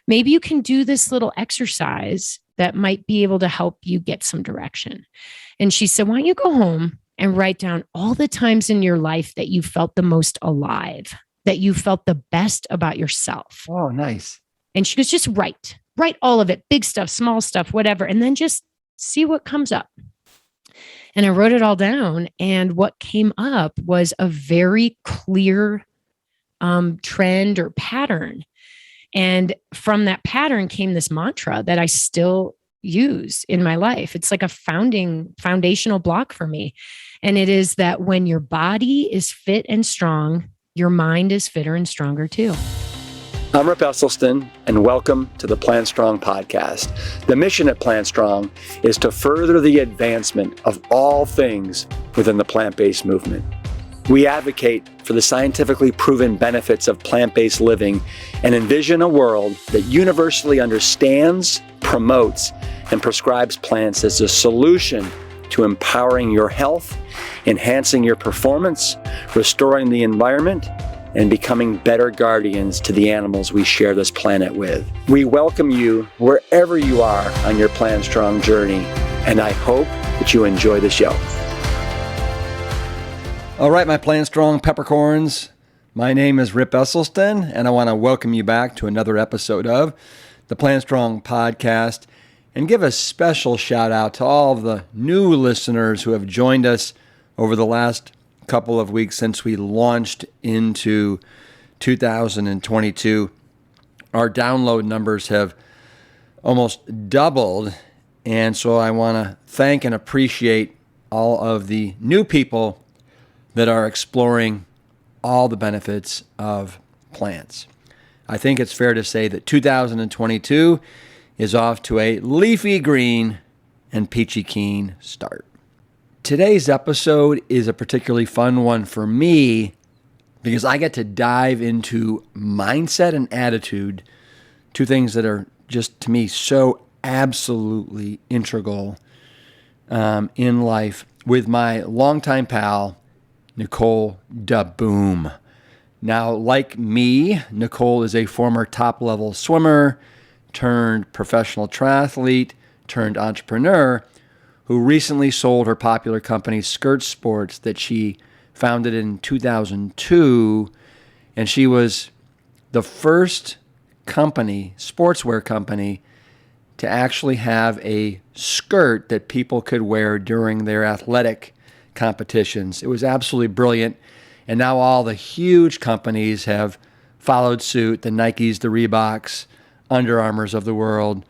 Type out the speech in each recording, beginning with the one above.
maybe you can do this little exercise that might be able to help you get some direction. And she said, why don't you go home and write down all the times in your life that you felt the most alive, that you felt the best about yourself. Oh, nice. And she goes, just write all of it, big stuff, small stuff, whatever, and then just see what comes up. And I wrote it all down. And what came up was a very clear trend or pattern. And from that pattern came this mantra that I still use in my life. It's like a foundational block for me. And it is that when your body is fit and strong, your mind is fitter and stronger too. I'm Rip Esselstyn, and welcome to the Plant Strong podcast. The mission at Plant Strong is to further the advancement of all things within the plant-based movement. We advocate for the scientifically proven benefits of plant-based living and envision a world that universally understands, promotes, and prescribes plants as a solution to empowering your health, enhancing your performance, restoring the environment, and becoming better guardians to the animals we share this planet with. We welcome you wherever you are on your Plant Strong journey, and I hope that you enjoy the show. All right, my Plant Strong peppercorns. My name is Rip Esselstyn, and I want to welcome you back to another episode of the Plant Strong podcast, and give a special shout out to all of the new listeners who have joined us over the last couple of weeks since we launched into 2022. Our download numbers have almost doubled, and so I want to thank and appreciate all of the new people that are exploring all the benefits of plants. I think it's fair to say that 2022 is off to a leafy green and peachy keen start. Today's episode is a particularly fun one for me because I get to dive into mindset and attitude, two things that are just, to me, so absolutely integral in life, with my longtime pal, Nicole DeBoom. Now, like me, Nicole is a former top-level swimmer turned professional triathlete turned entrepreneur who recently sold her popular company, Skirt Sports, that she founded in 2002. And she was the first company, sportswear company, to actually have a skirt that people could wear during their athletic competitions. It was absolutely brilliant. And now all the huge companies have followed suit, the Nikes, the Reeboks, Under Armours of the world.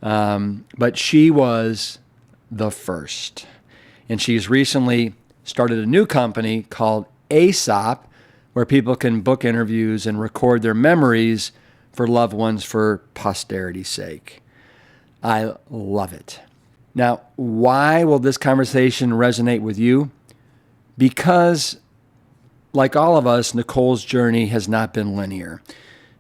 But she was the first. And she's recently started a new company called ASOP, where people can book interviews and record their memories for loved ones for posterity's sake. I love it. Now, why will this conversation resonate with you? Because, like all of us, Nicole's journey has not been linear.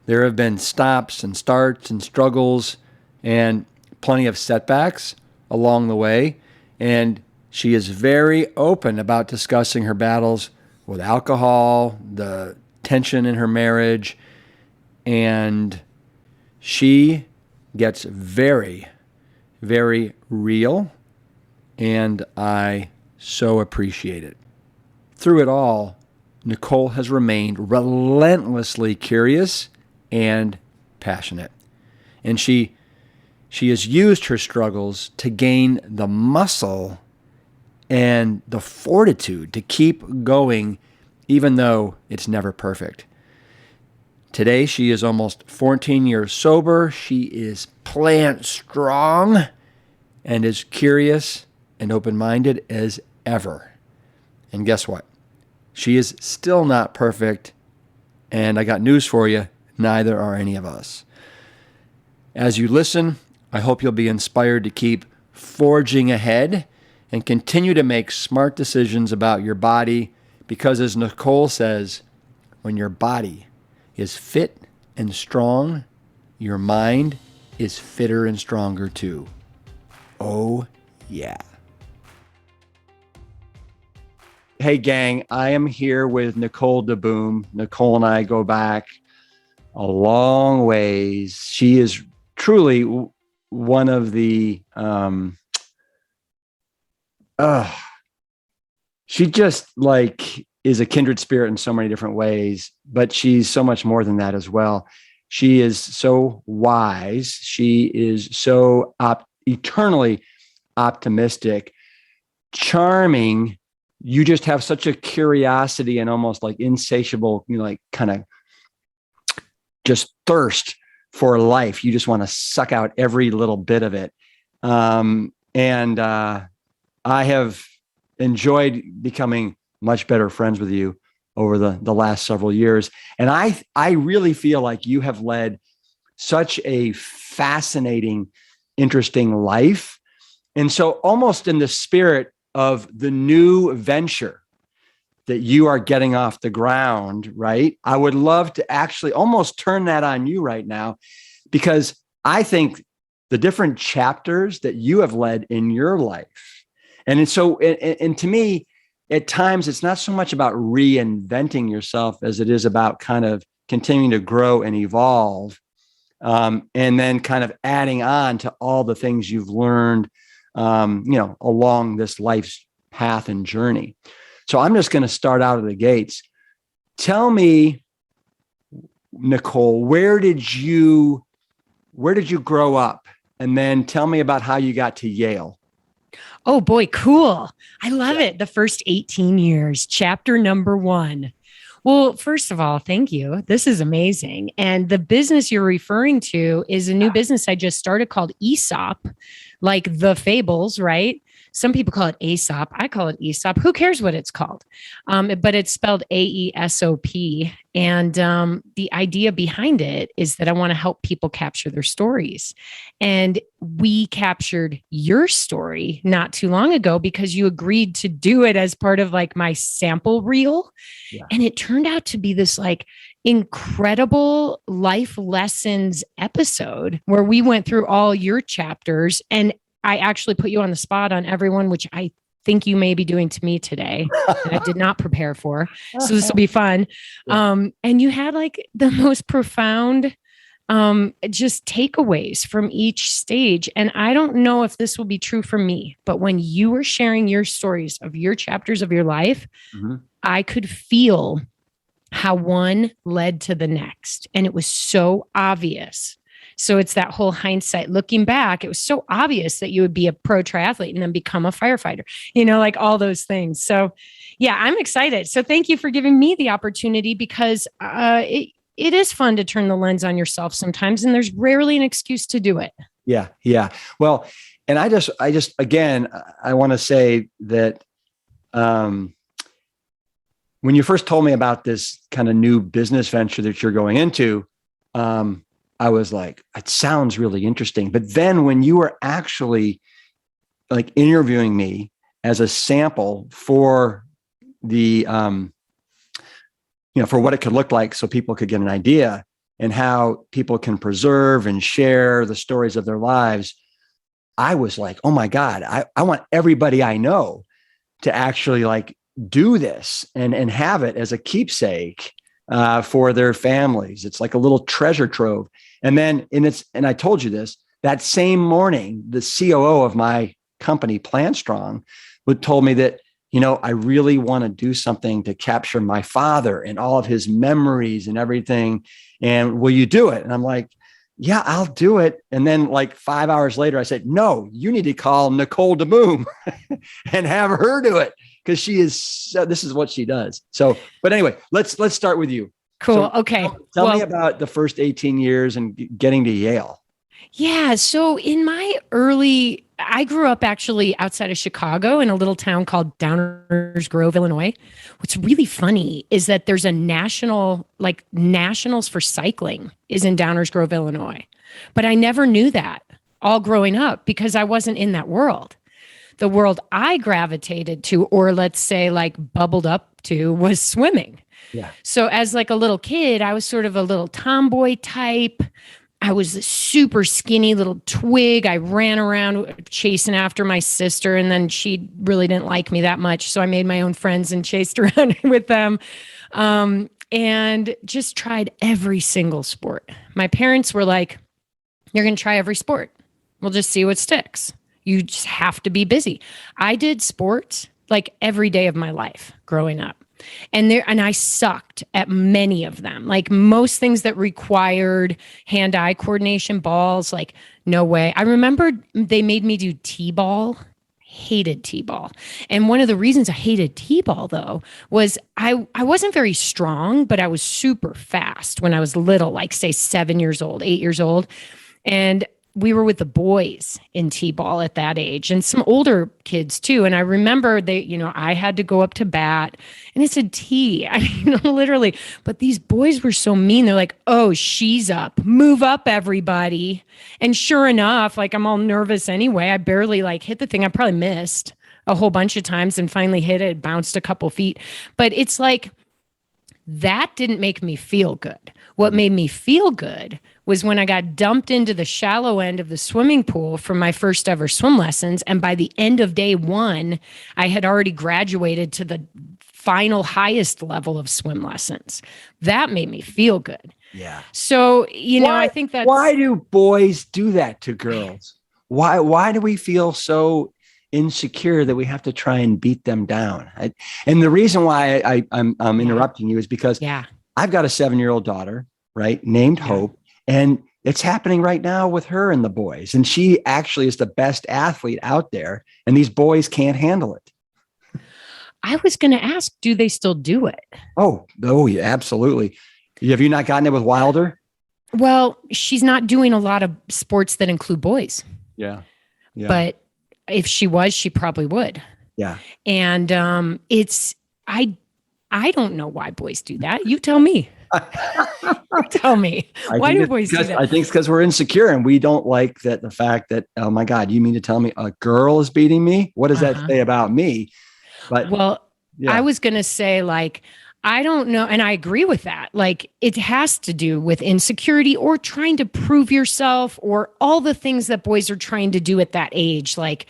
There have been stops and starts and struggles and plenty of setbacks along the way, and she is very open about discussing her battles with alcohol, the tension in her marriage, and she gets very, very real, and I so appreciate it. Through it all, Nicole has remained relentlessly curious and passionate, and she has used her struggles to gain the muscle and the fortitude to keep going, even though it's never perfect. Today, she is almost 14 years sober. She is plant strong and as curious and open-minded as ever. And guess what? She is still not perfect, and I got news for you, neither are any of us. As you listen, I hope you'll be inspired to keep forging ahead and continue to make smart decisions about your body, because as Nicole says, when your body is fit and strong, your mind is fitter and stronger too. Oh, yeah. Hey, gang, I am here with Nicole DeBoom. Nicole and I go back a long ways. She is truly one of the, she just like is a kindred spirit in so many different ways, but she's so much more than that as well. She is so wise. She is so eternally optimistic, charming. You just have such a curiosity and almost like insatiable, like kind of just thirst for life. You just want to suck out every little bit of it. And I have enjoyed becoming much better friends with you over the last several years. And I really feel like you have led such a fascinating, interesting life. And so almost in the spirit of the new venture that you are getting off the ground, right? I would love to actually almost turn that on you right now, because I think the different chapters that you have led in your life. And so, and to me, at times, it's not so much about reinventing yourself as it is about kind of continuing to grow and evolve, and then kind of adding on to all the things you've learned, along this life's path and journey. So I'm just going to start out of the gates. Tell me, Nicole, where did you grow up? And then tell me about how you got to Yale. Oh boy, cool. I love it. The first 18 years, chapter number 1. Well, first of all, thank you. This is amazing. And the business you're referring to is a new business I just started called ESOP, like the fables, right? Some people call it ASOP. I call it ESOP. Who cares what it's called? But it's spelled AESOP. And the idea behind it is that I want to help people capture their stories. And we captured your story not too long ago because you agreed to do it as part of like my sample reel. Yeah. And it turned out to be this like incredible life lessons episode where we went through all your chapters, and I actually put you on the spot on everyone, which I think you may be doing to me today that I did not prepare for. So this will be fun. And you had like the most profound just takeaways from each stage. And I don't know if this will be true for me, but when you were sharing your stories of your chapters of your life, I could feel how one led to the next. And it was so obvious. So it's that whole hindsight looking back. It was so obvious that you would be a pro triathlete and then become a firefighter, like all those things. So yeah, I'm excited. So thank you for giving me the opportunity, because it is fun to turn the lens on yourself sometimes. And there's rarely an excuse to do it. Yeah. Yeah. Well, and I just, again, I want to say that, when you first told me about this kind of new business venture that you're going into, I was like, it sounds really interesting. But then when you were actually like interviewing me as a sample for the, for what it could look like so people could get an idea and how people can preserve and share the stories of their lives, I was like, oh my God, I want everybody I know to actually like do this and have it as a keepsake for their families. It's like a little treasure trove. And then, and I told you this, that same morning, the COO of my company, Plant Strong, told me that, I really want to do something to capture my father and all of his memories and everything. And will you do it? And I'm like, yeah, I'll do it. And then like 5 hours later, I said, no, you need to call Nicole DeBoom and have her do it, because this is what she does. So, but anyway, let's start with you. Cool. So okay. Tell me about the first 18 years and getting to Yale. Yeah. So I grew up actually outside of Chicago in a little town called Downers Grove, Illinois. What's really funny is that there's a nationals for cycling is in Downers Grove, Illinois. But I never knew that all growing up because I wasn't in that world. The world I gravitated to, or let's say like bubbled up to, was swimming. Yeah. So as like a little kid, I was sort of a little tomboy type. I was a super skinny little twig. I ran around chasing after my sister, and then she really didn't like me that much. So I made my own friends and chased around with them. and just tried every single sport. My parents were like, you're going to try every sport. We'll just see what sticks. You just have to be busy. I did sports like every day of my life growing up. And I sucked at many of them. Like most things that required hand-eye coordination, balls, like no way. I remember they made me do T-ball. Hated T-ball. And one of the reasons I hated T-ball though was I wasn't very strong, but I was super fast when I was little, like say 7 years old, 8 years old. And we were with the boys in T-ball at that age and some older kids too. And I remember I had to go up to bat and it said T. I mean, literally, but these boys were so mean. They're like, oh, she's up, move up everybody. And sure enough, like I'm all nervous anyway. I barely like hit the thing. I probably missed a whole bunch of times and finally hit it, bounced a couple feet. But it's like, that didn't make me feel good. What made me feel good was when I got dumped into the shallow end of the swimming pool for my first ever swim lessons. And by the end of day one, I had already graduated to the final highest level of swim lessons. That made me feel good. Yeah. So, I think that's... Why do boys do that to girls? Why do we feel so insecure that we have to try and beat them down? And the reason why I'm interrupting you is because I've got a 7-year-old daughter, right, named Hope, and it's happening right now with her and the boys. And she actually is the best athlete out there, and these boys can't handle it. I was going to ask, do they still do it? Oh, yeah, absolutely. Have you not gotten it with Wilder? Well, she's not doing a lot of sports that include boys. Yeah. But if she was, she probably would. Yeah. And I don't know why boys do that. You tell me. Tell me. Why do boys do that? I think it's because we're insecure and we don't like the fact that, oh my God, you mean to tell me a girl is beating me? What does that say about me? But I was going to say, like, I don't know. And I agree with that. Like, it has to do with insecurity or trying to prove yourself or all the things that boys are trying to do at that age. Like,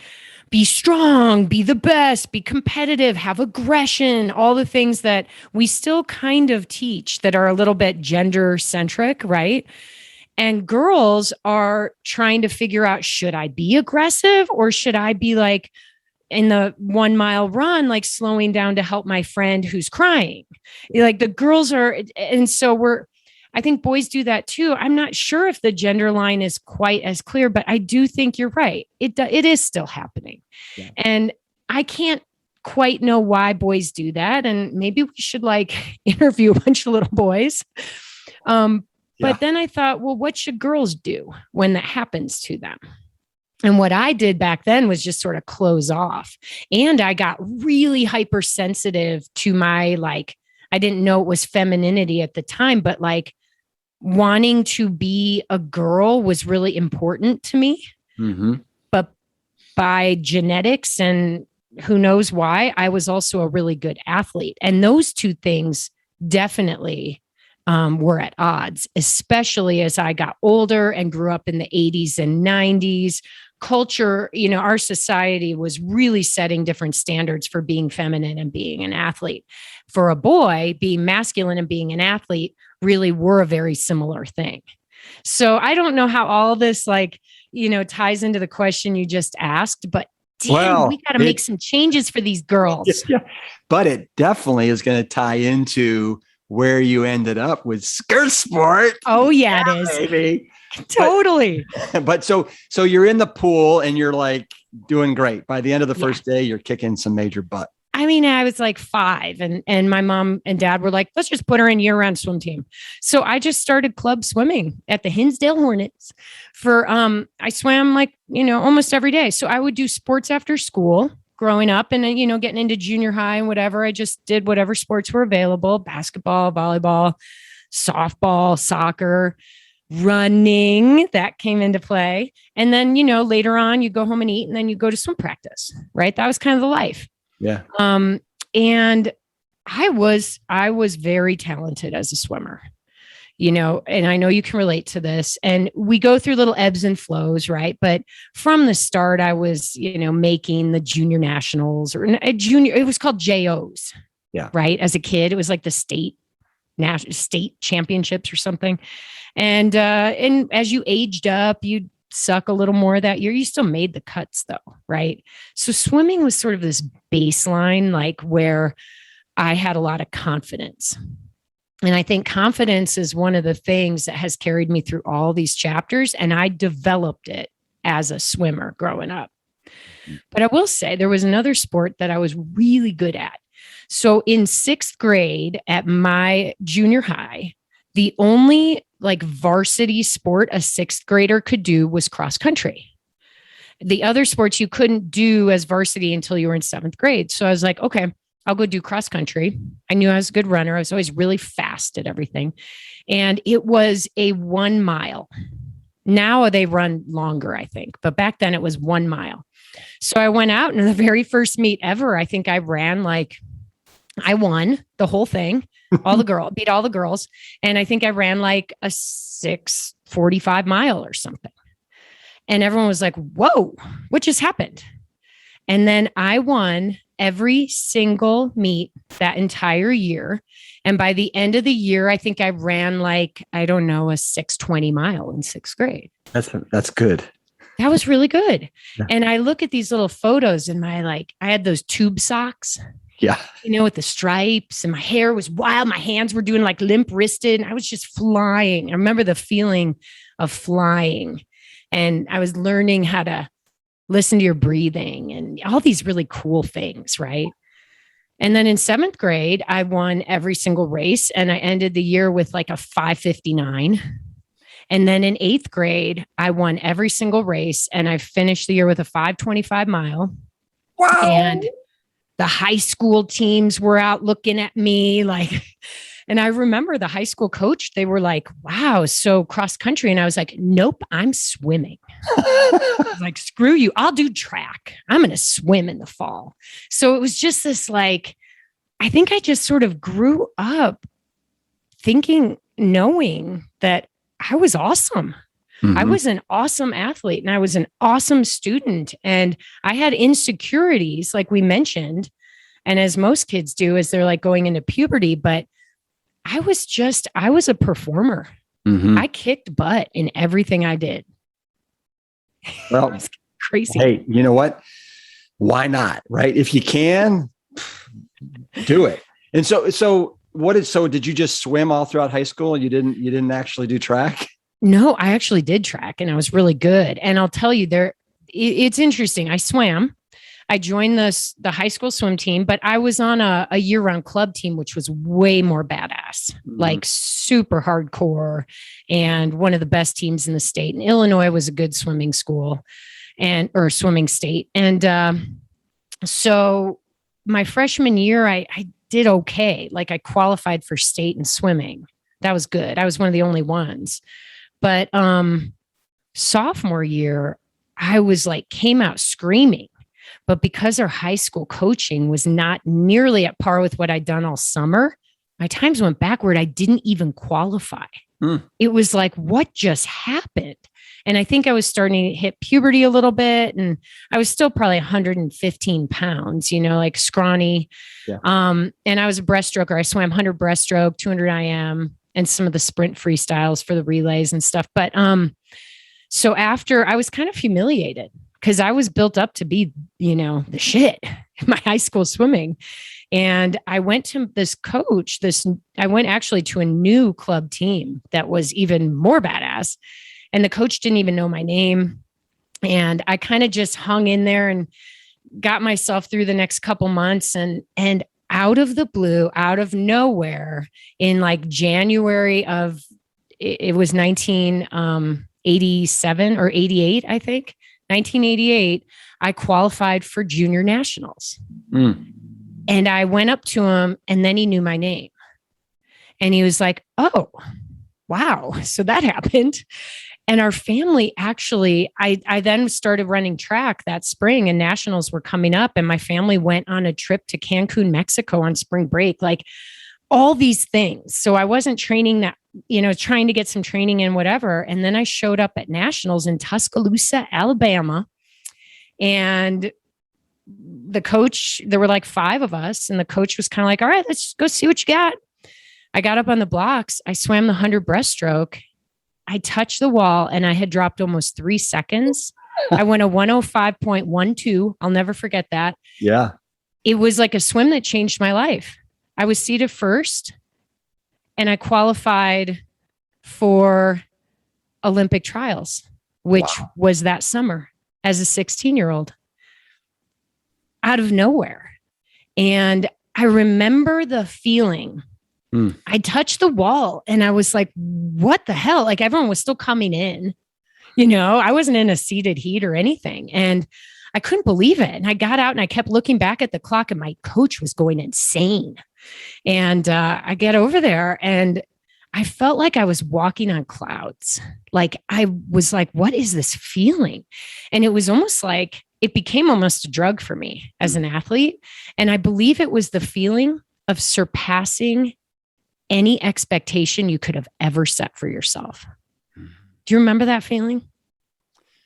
be strong, be the best, be competitive, have aggression, all the things that we still kind of teach that are a little bit gender centric, right? And girls are trying to figure out, should I be aggressive or should I be like in the 1 mile run, like slowing down to help my friend who's crying? Like the girls are, and so I think boys do that too. I'm not sure if the gender line is quite as clear, but I do think you're right. It is still happening. Yeah. And I can't quite know why boys do that. And maybe we should like interview a bunch of little boys. But then I thought, well, what should girls do when that happens to them? And what I did back then was just sort of close off. And I got really hypersensitive to my, like, I didn't know it was femininity at the time, but like wanting to be a girl was really important to me. Mm-hmm. But by genetics and who knows why, I was also a really good athlete. And those two things definitely were at odds, especially as I got older and grew up in the 80s and 90s. Culture, our society was really setting different standards for being feminine and being an athlete. For a boy, being masculine and being an athlete really were a very similar thing. So I don't know how all this ties into the question you just asked, but damn, we got to make some changes for these girls. Yeah, but it definitely is going to tie into where you ended up with skirt sport. Oh yeah, it is. Baby. Totally. But so you're in the pool and you're like doing great. By the end of the first day, you're kicking some major butt. I mean, I was like 5 and my mom and dad were like, let's just put her in year-round swim team. So I just started club swimming at the Hinsdale Hornets I swam almost every day. So I would do sports after school growing up and then, getting into junior high and whatever. I just did whatever sports were available: basketball, volleyball, softball, soccer, running, that came into play. And then, later on you go home and eat and then you go to swim practice, right? That was kind of the life. Yeah. And I was very talented as a swimmer, and I know you can relate to this, and we go through little ebbs and flows, right? But from the start, I was, making the junior nationals or a junior, it was called JOs. Yeah. Right. As a kid, it was like the state state championships or something. And as you aged up, you'd suck a little more that year. You still made the cuts though, right? So swimming was sort of this baseline, like where I had a lot of confidence. And I think confidence is one of the things that has carried me through all these chapters. And I developed it as a swimmer growing up. But I will say there was another sport that I was really good at. So in 6th grade at my junior high, the only like varsity sport a 6th grader could do was cross country. The other sports you couldn't do as varsity until you were in 7th grade. So I was like, okay, I'll go do cross country. I knew I was a good runner. I was always really fast at everything. And it was a 1 mile. Now they run longer, I think. But back then it was 1 mile. So I went out, and the very first meet ever, I think I won the whole thing, beat all the girls. And I think I ran like a 6:45 mile or something. And everyone was like, whoa, what just happened? And then I won every single meet that entire year. And by the end of the year, I think I ran like, I don't know, a 6:20 mile in 6th grade. That's good. That was really good. Yeah. And I look at these little photos and I had those tube socks. Yeah. With the stripes, and my hair was wild. My hands were doing like limp wristed, and I was just flying. I remember the feeling of flying, and I was learning how to listen to your breathing and all these really cool things. Right. And then in 7th grade, I won every single race, and I ended the year with like a 5:59. And then in 8th grade, I won every single race, and I finished the year with a 5:25 mile. Wow. And the high school teams were out looking at me and I remember the high school coach, they were like, wow, so cross country. And I was like, nope, I'm swimming. I was like, screw you. I'll do track. I'm going to swim in the fall. So it was just this I think I just sort of grew up knowing that I was awesome. Mm-hmm. I was an awesome athlete, and I was an awesome student. And I had insecurities, like we mentioned. And as most kids do, as they're like going into puberty, but I was a performer. Mm-hmm. I kicked butt in everything I did. Well, it was crazy. Hey, you know what? Why not? Right? If you can, do it. And so did you just swim all throughout high school? You didn't actually do track? No, I actually did track, and I was really good. And I'll tell you, it's interesting. I swam. I joined the high school swim team, but I was on a year-round club team, which was way more badass, like super hardcore, and one of the best teams in the state. And Illinois was a good swimming school or swimming state. And so my freshman year, I did okay. Like I qualified for state in swimming. That was good. I was one of the only ones. But sophomore year, I was came out screaming. But because our high school coaching was not nearly at par with what I'd done all summer, my times went backward. I didn't even qualify. It was like, what just happened? And I think I was starting to hit puberty a little bit. And I was still probably 115 pounds, scrawny. Yeah. And I was a breaststroker. I swam 100 breaststroke, 200 IM, and some of the sprint freestyles for the relays and stuff. But so after, I was kind of humiliated because I was built up to be, the shit in my high school swimming. And I went to this coach, I went actually to a new club team that was even more badass. And the coach didn't even know my name. And I kind of just hung in there and got myself through the next couple months. And out of the blue, out of nowhere, in January of, it was 1987 or 88, I think, 1988, I qualified for junior nationals. And I went up to him, and then he knew my name. And he was like, oh, wow. So that happened. And our family actually, I then started running track that spring, and nationals were coming up, and my family went on a trip to Cancun, Mexico on spring break, all these things. So I wasn't training that, trying to get some training in whatever. And then I showed up at nationals in Tuscaloosa, Alabama. And the coach, there were 5 of us, and the coach was kind of like, all right, let's go see what you got. I got up on the blocks. I swam the 100 breaststroke. I touched the wall and I had dropped almost 3 seconds. I went a 105.12. I'll never forget that. Yeah. It was like a swim that changed my life. I was seated first and I qualified for Olympic trials, which was that summer as a 16-year-old out of nowhere. And I remember the feeling. I touched the wall and I was like, what the hell? Like everyone was still coming in, I wasn't in a seated heat or anything. And I couldn't believe it. And I got out and I kept looking back at the clock and my coach was going insane. And I get over there and I felt like I was walking on clouds. Like I was like, what is this feeling? And it was almost like it became almost a drug for me as an athlete. And I believe it was the feeling of surpassing any expectation you could have ever set for yourself. Do you remember that feeling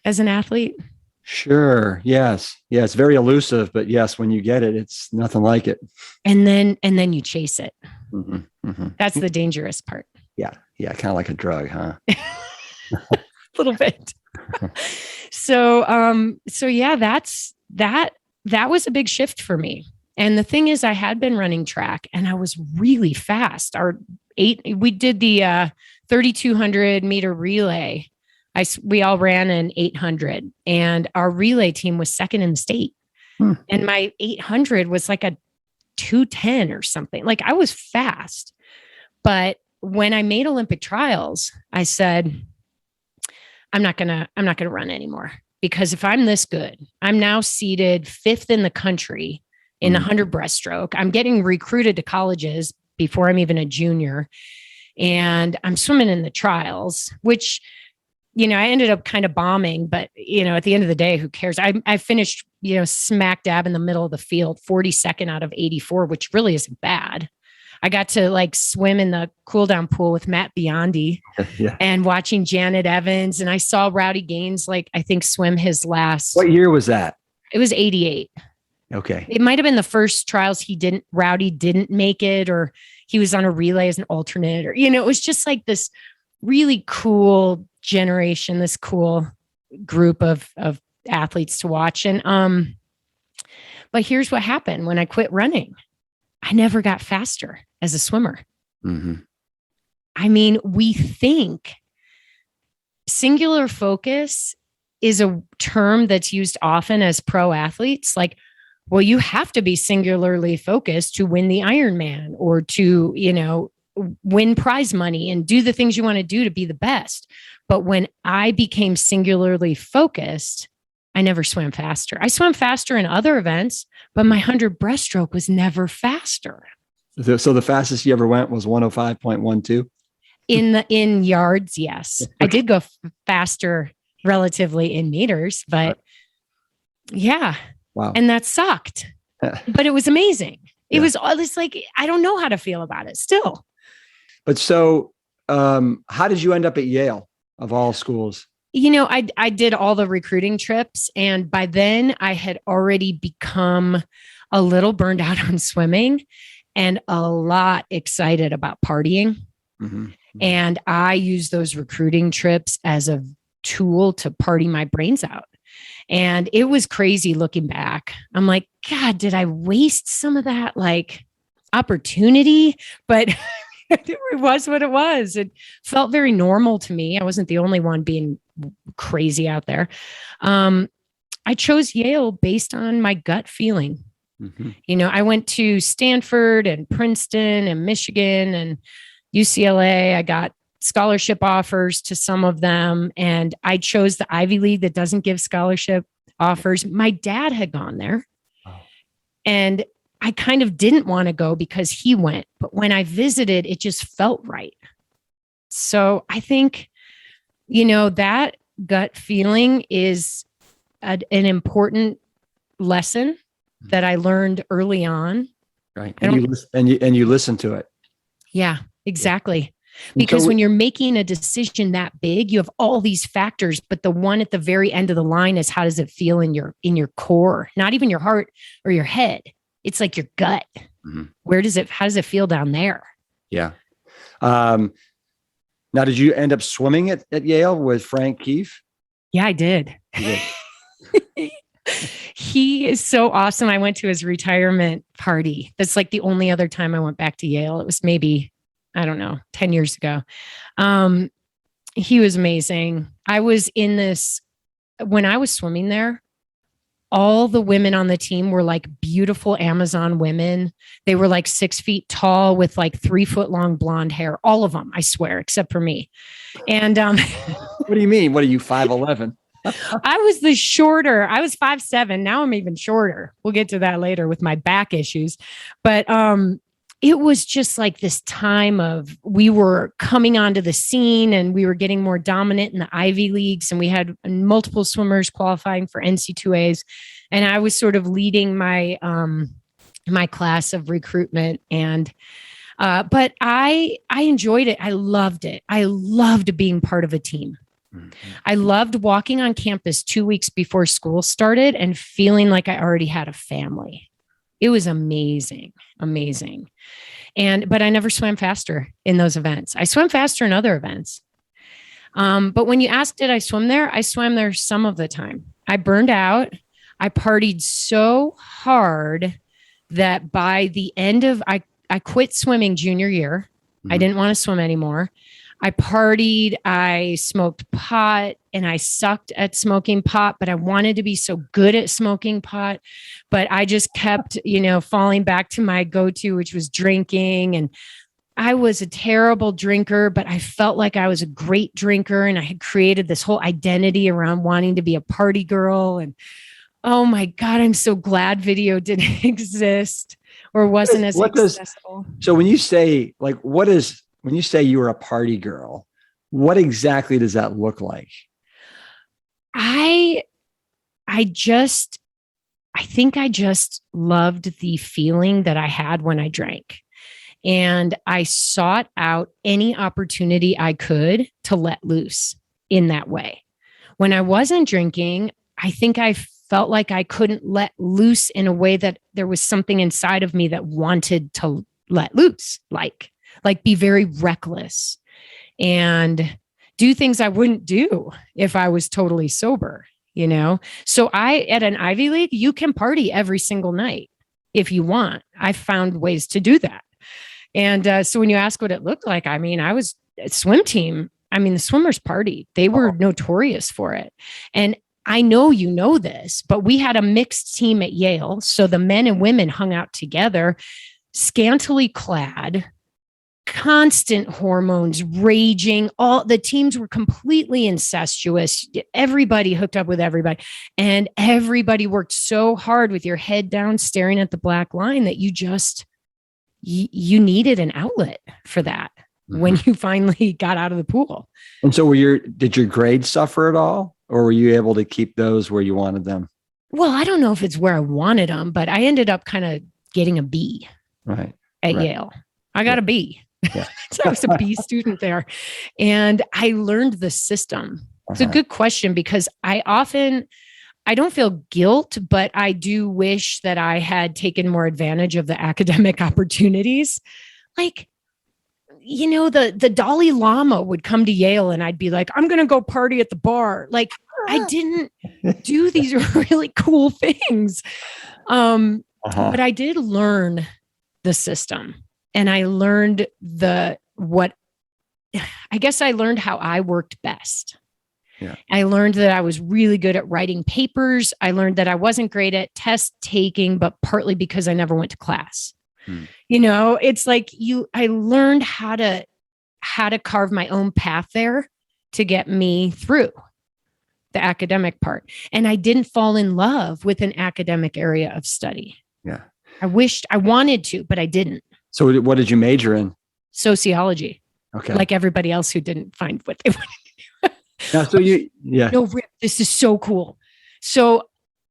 as an athlete? Sure. Yes. Yeah. It's very elusive, but yes, when you get it, it's nothing like it. And then you chase it. That's the dangerous part. Yeah. Yeah. Kind of like a drug, huh? A little bit. So yeah, that was a big shift for me. And the thing is, I had been running track and I was really fast. We did the 3,200 meter relay. We all ran an 800 and our relay team was second in the state. And my 800 was like a 2:10 or something. Like I was fast. But when I made Olympic trials, I said, I'm not going to run anymore, because if I'm this good, I'm now seated 5th in the country in the 100 breaststroke. I'm getting recruited to colleges before I'm even a junior. And I'm swimming in the trials, which, I ended up kind of bombing, but, at the end of the day, who cares? I finished, smack dab in the middle of the field, 42nd out of 84, which really isn't bad. I got to swim in the cool down pool with Matt Biondi and watching Janet Evans. And I saw Rowdy Gaines, I think swim his last. What year was that? It was 88. Okay. It might've been the first trials Rowdy didn't make it, or he was on a relay as an alternate, or, it was just like this really cool generation, this cool group of athletes to watch. And, but here's what happened when I quit running. I never got faster as a swimmer. I mean, we think singular focus is a term that's used often as pro athletes. Like, well, you have to be singularly focused to win the Ironman or to, win prize money and do the things you want to do to be the best. But when I became singularly focused, I never swam faster. I swam faster in other events, but my 100 breaststroke was never faster. So the fastest you ever went was 105.12? In yards, yes. Okay. I did go faster relatively in meters, but yeah. Wow. And that sucked. But it was amazing. It was like, I don't know how to feel about it still. But so how did you end up at Yale of all schools? I did all the recruiting trips, and by then I had already become a little burned out on swimming and a lot excited about partying. And I used those recruiting trips as a tool to party my brains out. And it was crazy looking back. I'm like, God, did I waste some of that opportunity? But it was what it was. It felt very normal to me. I wasn't the only one being crazy out there. I chose Yale based on my gut feeling. I went to Stanford and Princeton and Michigan and UCLA. I got scholarship offers to some of them, and I chose the Ivy League that doesn't give scholarship offers. My dad had gone there, and I kind of didn't want to go because he went, but when I visited, it just felt right. So I think, that gut feeling is an important lesson that I learned early on. Right. And you listen to it. Yeah, exactly. Because when you're making a decision that big, you have all these factors, but the one at the very end of the line is, how does it feel in your core? Not even your heart or your head. It's like your gut. How does it feel down there? Yeah. Now, did you end up swimming at Yale with Frank Keefe? Yeah, I did. He is so awesome. I went to his retirement party. That's like the only other time I went back to Yale. It was maybe, I don't know, 10 years ago. He was amazing. I was in this, when I was swimming there, all the women on the team were like beautiful Amazon women. They were like 6 feet tall with like 3 foot long blonde hair. All of them, I swear, except for me. And what do you mean? What are you, 5'11"? I was the shorter. I was 5'7". Now I'm even shorter. We'll get to that later with my back issues. But it was just like this time of, we were coming onto the scene and we were getting more dominant in the Ivy Leagues, and we had multiple swimmers qualifying for NC2As. And I was sort of leading my my class of recruitment. And but I enjoyed it. I loved it. I loved being part of a team. Mm-hmm. I loved walking on campus 2 weeks before school started and feeling like I already had a family. It was amazing, amazing. But I never swam faster in those events. I swam faster in other events. But when you ask, did I swim there? I swam there some of the time. I burned out. I partied so hard that by the end of, I quit swimming junior year. Mm-hmm. I didn't want to swim anymore. I partied, I smoked pot, and I sucked at smoking pot, but I wanted to be so good at smoking pot. But I just kept, falling back to my go-to, which was drinking. And I was a terrible drinker, but I felt like I was a great drinker. And I had created this whole identity around wanting to be a party girl. And oh my God, I'm so glad video didn't exist or wasn't as successful. So when you say, when you say you were a party girl, what exactly does that look like? I think I just loved the feeling that I had when I drank. And I sought out any opportunity I could to let loose in that way. When I wasn't drinking, I think I felt like I couldn't let loose in a way that there was something inside of me that wanted to let loose, like be very reckless and do things I wouldn't do if I was totally sober, So at an Ivy League, you can party every single night if you want. I found ways to do that. And so when you ask what it looked like, I was a swim team. The swimmers partied. They were notorious for it. And I know you know this, but we had a mixed team at Yale. So the men and women hung out together, scantily clad, constant hormones raging. All the teams were completely incestuous. Everybody hooked up with everybody, and everybody worked so hard with your head down, staring at the black line, that you needed an outlet for that when you finally got out of the pool. And so did your grades suffer at all, or were you able to keep those where you wanted them? Well, I don't know if it's where I wanted them, but I ended up kind of getting a B at Yale. I got a B. Yeah. So I was a B student there, and I learned the system. It's a good question, because I don't feel guilt, but I do wish that I had taken more advantage of the academic opportunities. Like, the Dalai Lama would come to Yale and I'd be like, I'm going to go party at the bar. Like, I didn't do these really cool things. But I did learn the system. And I learned I learned how I worked best. Yeah. I learned that I was really good at writing papers. I learned that I wasn't great at test taking, but partly because I never went to class. It's like I learned how to carve my own path there to get me through the academic part. And I didn't fall in love with an academic area of study. Yeah. I wanted to, but I didn't. So what did you major in? Sociology. Okay. Like everybody else who didn't find what they wanted to do. Now, so No, this is so cool. So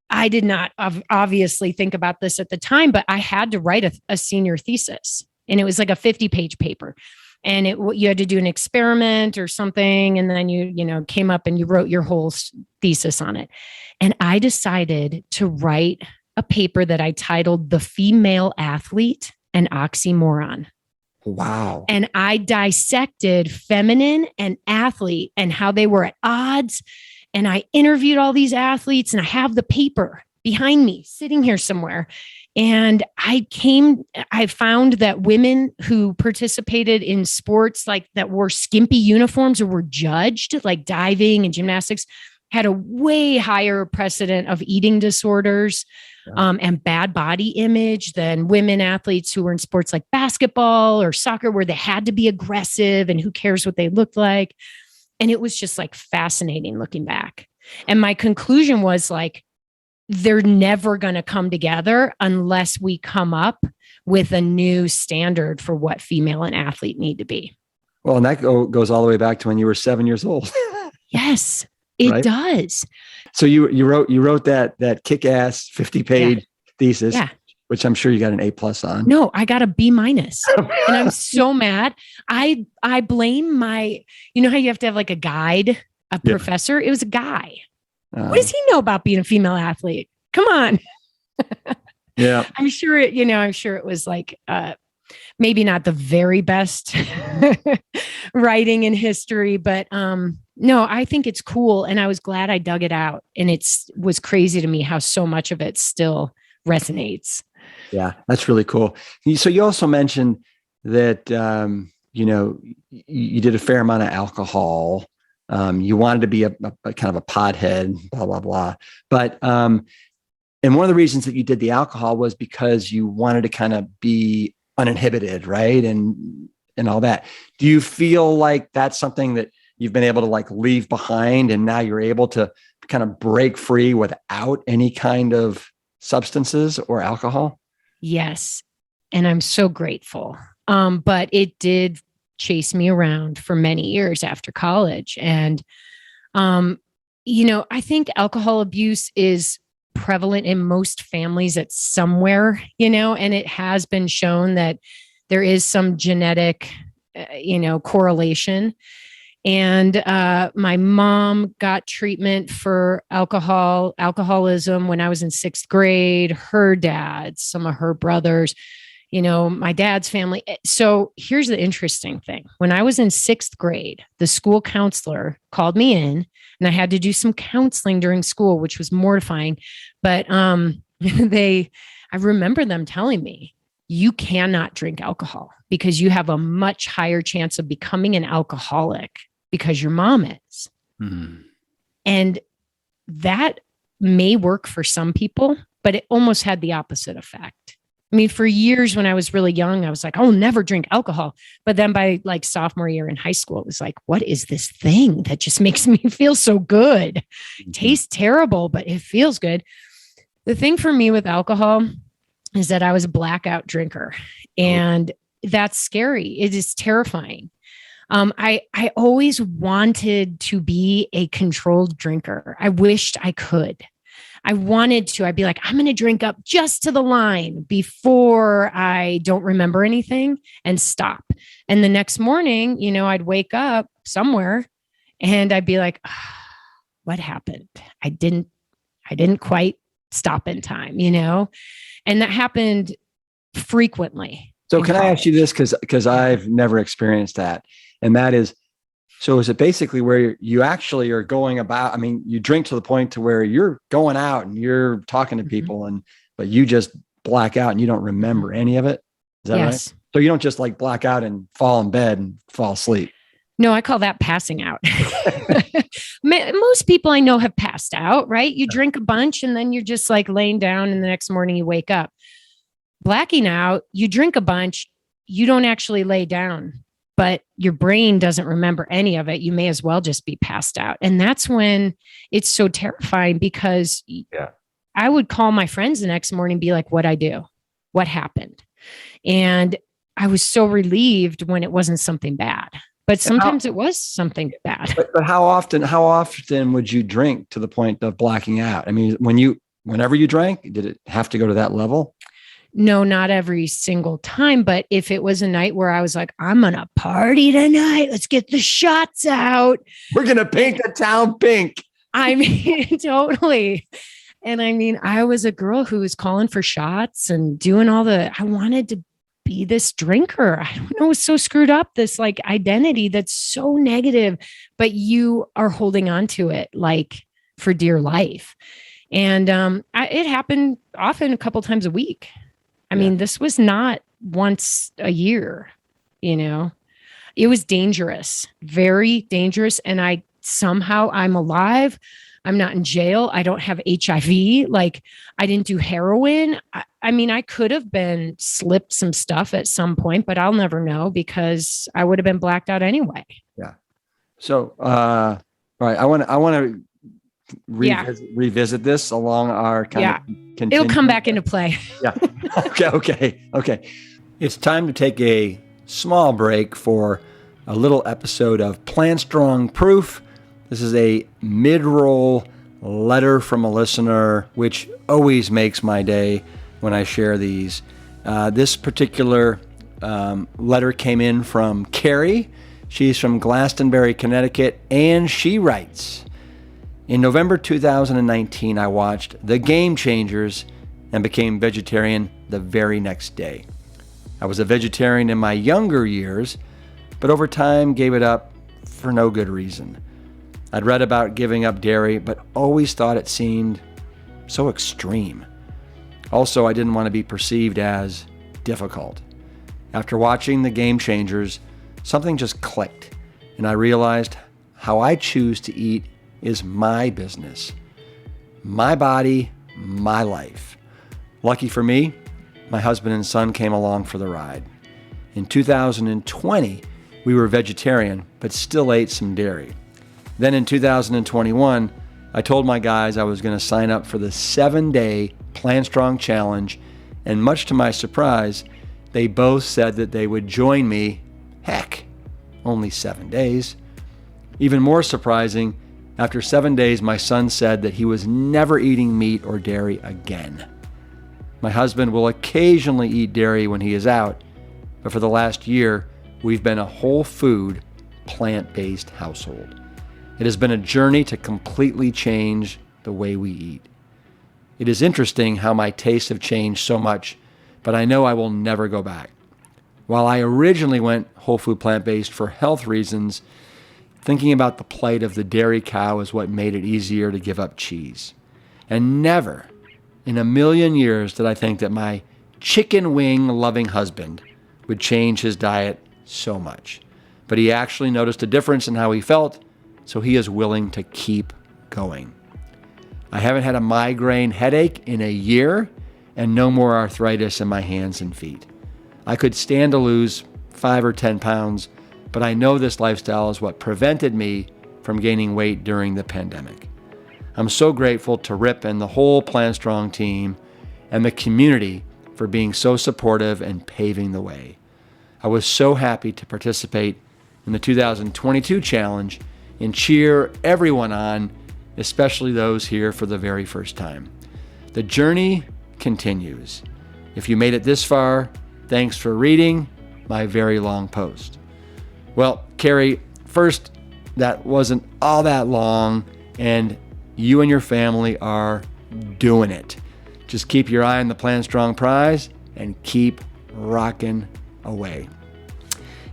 I did not obviously think about this at the time, but I had to write a senior thesis, and it was like a 50-page paper, and you had to do an experiment or something. And then you came up and you wrote your whole thesis on it. And I decided to write a paper that I titled "The Female Athlete, an Oxymoron." Wow. And I dissected feminine and athlete and how they were at odds. And I interviewed all these athletes, and I have the paper behind me sitting here somewhere. And I found that women who participated in sports like that wore skimpy uniforms or were judged, like diving and gymnastics, had a way higher precedent of eating disorders and bad body image than women athletes who were in sports like basketball or soccer, where they had to be aggressive and who cares what they looked like. And it was just like fascinating looking back. And my conclusion was like, they're never going to come together unless we come up with a new standard for what female and athlete need to be. Well, and that goes all the way back to when you were 7 years old. Yes, it does. So you wrote that kick-ass 50-page thesis, which I'm sure you got an A+ on. No, I got a B-. And I'm so mad. I blame you know how you have to have like a guide, a professor? It was a guy. What does he know about being a female athlete? Come on. Yeah. I'm sure it was like, maybe not the very best writing in history, but, no, I think it's cool. And I was glad I dug it out. And was crazy to me how so much of it still resonates. Yeah, that's really cool. So you also mentioned that, you did a fair amount of alcohol. You wanted to be a kind of a pothead, blah, blah, blah. But, and one of the reasons that you did the alcohol was because you wanted to kind of be uninhibited, right? And all that. Do you feel like that's something that you've been able to like leave behind, and now you're able to kind of break free without any kind of substances or alcohol? Yes. And I'm so grateful. But it did chase me around for many years after college. And, I think alcohol abuse is prevalent in most families at somewhere, and it has been shown that there is some genetic, correlation. And my mom got treatment for alcoholism when I was in 6th grade, her dad, some of her brothers, my dad's family. So here's the interesting thing. When I was in 6th grade, the school counselor called me in, and I had to do some counseling during school, which was mortifying. But I remember them telling me, you cannot drink alcohol because you have a much higher chance of becoming an alcoholic because your mom is. Mm-hmm. And that may work for some people, but it almost had the opposite effect. I mean, for years when I was really young, I was like, I'll never drink alcohol. But then by like sophomore year in high school, it was like, what is this thing that just makes me feel so good? Mm-hmm. Tastes terrible, but it feels good. The thing for me with alcohol is that I was a blackout drinker, and that's scary. It is terrifying. I always wanted to be a controlled drinker. I wished I could. I wanted to. I'd be like, I'm going to drink up just to the line before I don't remember anything and stop. And the next morning, I'd wake up somewhere and I'd be like, what happened? I didn't quite stop in time, and that happened frequently. So can I ask you this? Because I've never experienced that. And that is, so is it basically where you actually are going about, I mean, you drink to the point to where you're going out and you're talking to people but you just black out and you don't remember any of it? Is that right? So you don't just like black out and fall in bed and fall asleep? No, I call that passing out. Most people I know have passed out, right? You drink a bunch and then you're just like laying down and the next morning you wake up. Blacking out, you drink a bunch, you don't actually lay down, but your brain doesn't remember any of it. You may as well just be passed out. And that's when it's so terrifying because I would call my friends the next morning and be like, what'd I do? What happened? And I was so relieved when it wasn't something bad. But sometimes it was something bad. But how often would you drink to the point of blacking out? I mean, whenever you drank, did it have to go to that level? No, not every single time. But if it was a night where I was like, I'm going to party tonight, let's get the shots out. We're going to paint the town pink. I mean, totally. And I mean, I was a girl who was calling for shots and doing I wanted to be this drinker. I don't know. It's so screwed up. This like identity that's so negative, but you are holding on to it like for dear life. And it happened often a couple times a week. I mean, this was not once a year, it was dangerous, very dangerous. And I'm alive. I'm not in jail. I don't have HIV. Like I didn't do heroin. I mean, I could have been slipped some stuff at some point, but I'll never know because I would have been blacked out anyway. Yeah. So, all right. I want to revisit this along our it'll come back into play. Yeah. Okay. It's time to take a small break for a little episode of Plant Strong Proof. This is a mid-roll letter from a listener, which always makes my day when I share these. This particular letter came in from Carrie. She's from Glastonbury, Connecticut, and she writes, in November 2019, I watched The Game Changers and became vegetarian the very next day. I was a vegetarian in my younger years, but over time gave it up for no good reason. I'd read about giving up dairy, but always thought it seemed so extreme. Also, I didn't want to be perceived as difficult. After watching The Game Changers, something just clicked, and I realized how I choose to eat is my business. My body, my life. Lucky for me, my husband and son came along for the ride. In 2020, we were vegetarian, but still ate some dairy. Then in 2021, I told my guys I was going to sign up for the 7-day Plant Strong Challenge, and much to my surprise, they both said that they would join me. Heck, only 7 days. Even more surprising, after 7 days, my son said that he was never eating meat or dairy again. My husband will occasionally eat dairy when he is out, but for the last year, we've been a whole food, plant-based household. It has been a journey to completely change the way we eat. It is interesting how my tastes have changed so much, but I know I will never go back. While I originally went whole food plant-based for health reasons, thinking about the plight of the dairy cow is what made it easier to give up cheese. And never in a million years did I think that my chicken wing loving husband would change his diet so much. But he actually noticed a difference in how he felt, so he is willing to keep going. I haven't had a migraine headache in a year and no more arthritis in my hands and feet. I could stand to lose 5 or 10 pounds, but I know this lifestyle is what prevented me from gaining weight during the pandemic. I'm so grateful to Rip and the whole Plant Strong team and the community for being so supportive and paving the way. I was so happy to participate in the 2022 challenge and cheer everyone on, especially those here for the very first time. The journey continues. If you made it this far, thanks for reading my very long post. Well, Carrie, first, that wasn't all that long, and you and your family are doing it. Just keep your eye on the Plant Strong prize and keep rocking away.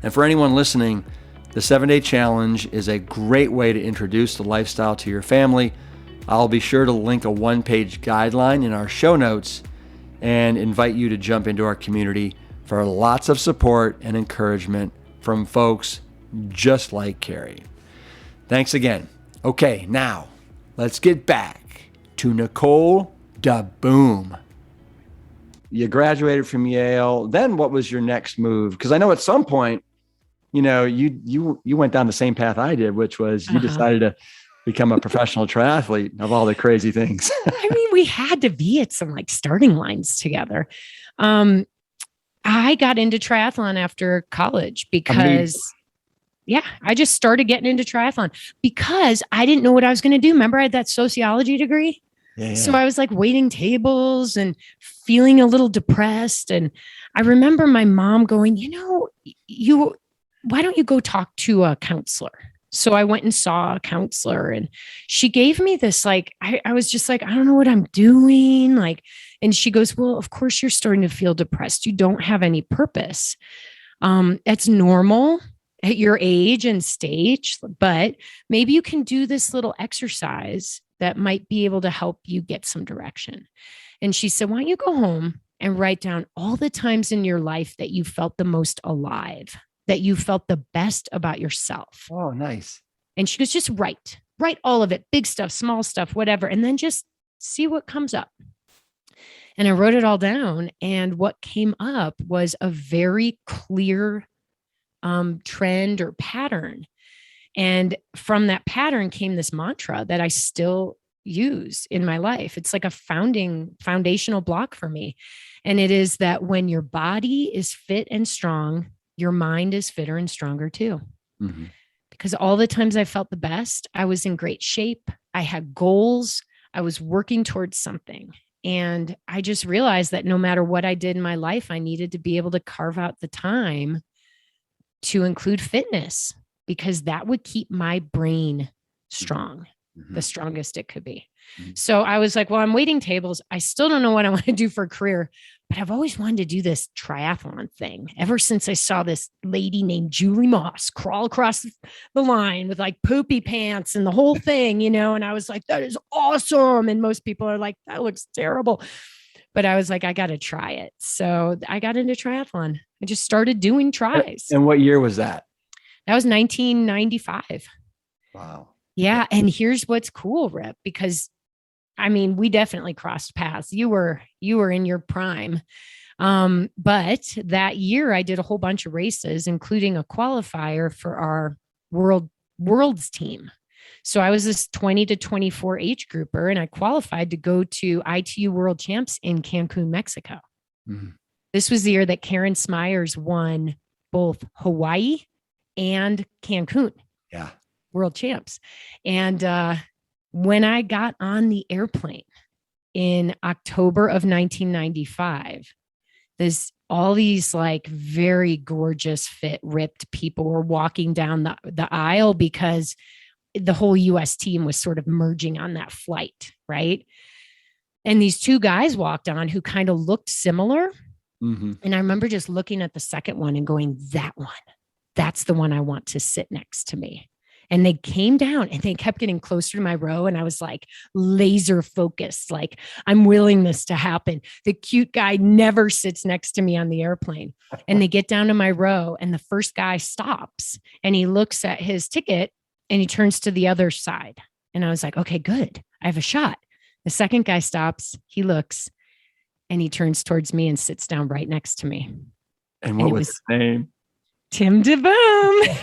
And for anyone listening, the 7-day challenge is a great way to introduce the lifestyle to your family. I'll be sure to link a one-page guideline in our show notes and invite you to jump into our community for lots of support and encouragement from folks just like Carrie. Thanks again. Okay, now let's get back to Nicole DeBoom. You graduated from Yale. Then what was your next move? Because I know at some point, you went down the same path I did, which was you decided to become a professional triathlete of all the crazy things. I mean, we had to be at some starting lines together. I got into triathlon after college because, I just started getting into triathlon because I didn't know what I was going to do. Remember, I had that sociology degree. Yeah. So I was waiting tables and feeling a little depressed. And I remember my mom going, why don't you go talk to a counselor? So I went and saw a counselor and she gave me this, like, I was just like, I don't know what I'm doing. Like, and she goes, well, of course you're starting to feel depressed. You don't have any purpose. It's normal at your age and stage, but maybe you can do this little exercise that might be able to help you get some direction. And she said, why don't you go home and write down all the times in your life that you felt the most alive, that you felt the best about yourself. Oh, nice. And she goes, just write all of it, big stuff, small stuff, whatever. And then just see what comes up. And I wrote it all down. And what came up was a very clear trend or pattern. And from that pattern came this mantra that I still use in my life. It's like a foundational block for me. And it is that when your body is fit and strong, your mind is fitter and stronger too. Mm-hmm. Because all the times I felt the best, I was in great shape. I had goals. I was working towards something. And I just realized that no matter what I did in my life, I needed to be able to carve out the time to include fitness, because that would keep my brain strong, the strongest it could be. So I was like, well, I'm waiting tables. I still don't know what I want to do for a career, but I've always wanted to do this triathlon thing ever since I saw this lady named Julie Moss crawl across the line with like poopy pants and the whole thing, and I was like, that is awesome. And most people are like, that looks terrible. But I was like, I got to try it. So I got into triathlon. I just started doing tries. And what year was that? That was 1995. Wow. Yeah. And here's what's cool, Rip, because we definitely crossed paths. You were in your prime. But that year I did a whole bunch of races, including a qualifier for our world's team. So I was this 20 to 24 age grouper, and I qualified to go to ITU World Champs in Cancun, Mexico. Mm-hmm. This was the year that Karen Smyers won both Hawaii and Cancun. Yeah. World Champs. And when I got on the airplane in October of 1995, all these like very gorgeous, fit, ripped people were walking down the aisle because the whole US team was sort of merging on that flight, right? And these two guys walked on who kind of looked similar. Mm-hmm. And I remember just looking at the second one and going, that one, that's the one I want to sit next to me. And they came down and they kept getting closer to my row. And I was like laser focused, like I'm willing this to happen. The cute guy never sits next to me on the airplane. And they get down to my row and the first guy stops and he looks at his ticket and he turns to the other side. And I was like, okay, good. I have a shot. The second guy stops, he looks and he turns towards me and sits down right next to me. And what was his name? Tim DeBoom.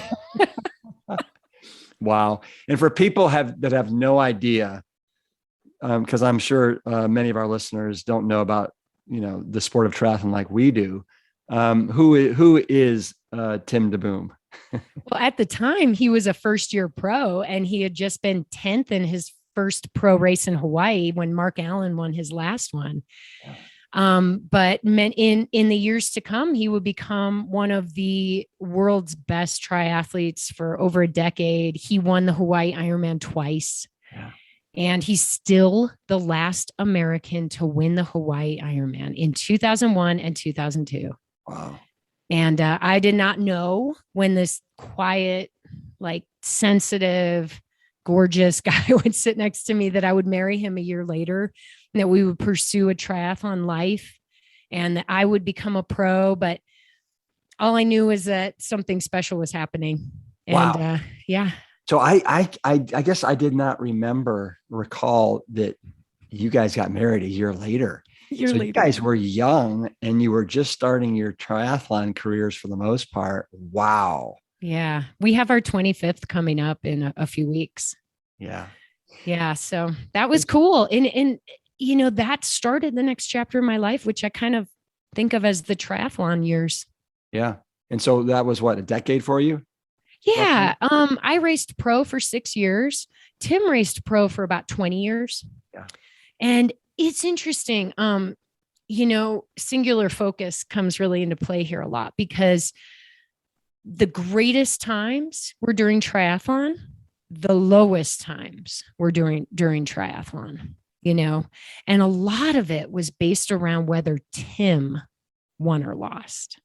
Wow. And for people that have no idea, because I'm sure many of our listeners don't know about, the sport of triathlon like we do. Who is Tim DeBoom? Well, at the time he was a first-year pro and he had just been 10th in his first pro race in Hawaii when Mark Allen won his last one. Yeah. But in the years to come, he would become one of the world's best triathletes for over a decade. He won the Hawaii Ironman twice. Yeah. And he's still the last American to win the Hawaii Ironman in 2001 and 2002. Wow. And I did not know when this quiet, like sensitive, gorgeous guy would sit next to me that I would marry him a year later and that we would pursue a triathlon life and that I would become a pro. But all I knew is that something special was happening. And wow. Yeah. So I guess I did not recall that you guys got married a year later. You guys were young and you were just starting your triathlon careers for the most part. Wow. Yeah. We have our 25th coming up in a few weeks. Yeah. Yeah. So that was cool. And that started the next chapter of my life, which I kind of think of as the triathlon years. Yeah. And so that was what, a decade for you? Yeah. I raced pro for 6 years. Tim raced pro for about 20 years. Yeah. And it's interesting. Singular focus comes really into play here a lot because the greatest times were during triathlon. The lowest times were during triathlon, you know, and a lot of it was based around whether Tim won or lost.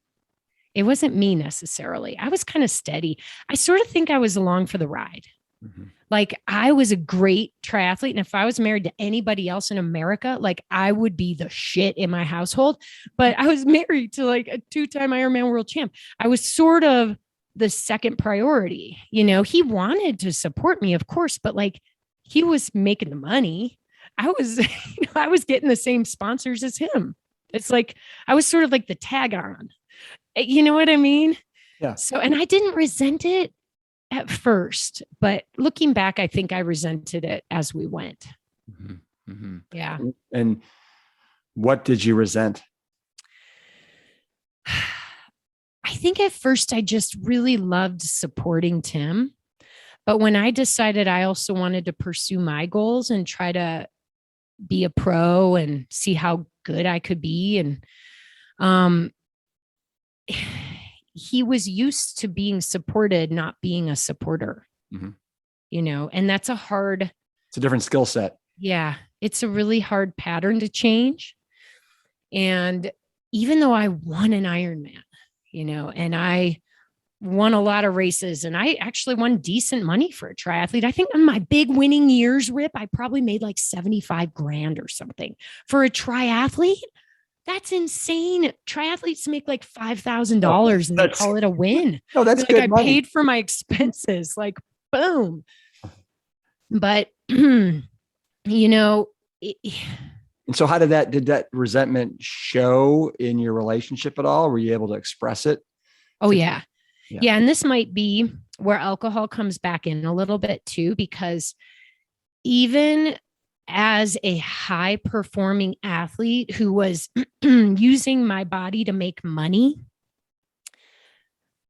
It wasn't me necessarily. I was kind of steady. I sort of think I was along for the ride. Mm-hmm. Like I was a great triathlete. And if I was married to anybody else in America, like I would be the shit in my household. But I was married to like a 2-time Ironman world champ. I was sort of the second priority. You know, he wanted to support me, of course, but like he was making the money. I was, I was getting the same sponsors as him. It's like, I was sort of like the tag on, you know what I mean? Yeah. So, and I didn't resent it at first, but looking back, I think I resented it as we went. Mm-hmm. Mm-hmm. Yeah. And what did you resent? I think at first I just really loved supporting Tim. But when I decided I also wanted to pursue my goals and try to be a pro and see how good I could be, and he was used to being supported, not being a supporter, mm-hmm. you know, and that's it's a different skill set. Yeah. It's a really hard pattern to change. And even though I won an Ironman, you know, and I won a lot of races and I actually won decent money for a triathlete. I think on my big winning years, Rip, I probably made like 75 grand or something for a triathlete. That's insane. Triathletes make like $5,000 and they call it a win. No, that's like good I money. paid for my expenses, like boom. But you know, and so how did that resentment show in your relationship at all? Were you able to express it? Oh yeah. Yeah. And this might be where alcohol comes back in a little bit too, because even as a high performing athlete who was using my body to make money,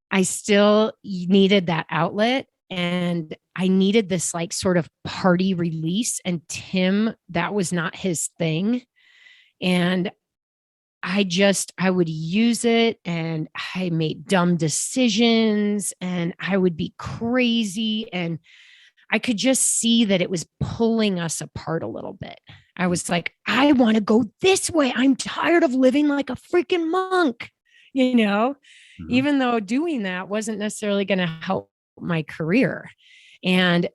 I still needed that outlet. And I needed this like sort of party release. And Tim, that was not his thing. And I would use it and I made dumb decisions and I would be crazy. And I could just see that it was pulling us apart a little bit. I was like, I want to go this way. I'm tired of living like a freaking monk, you know, mm-hmm. even though doing that wasn't necessarily going to help my career. And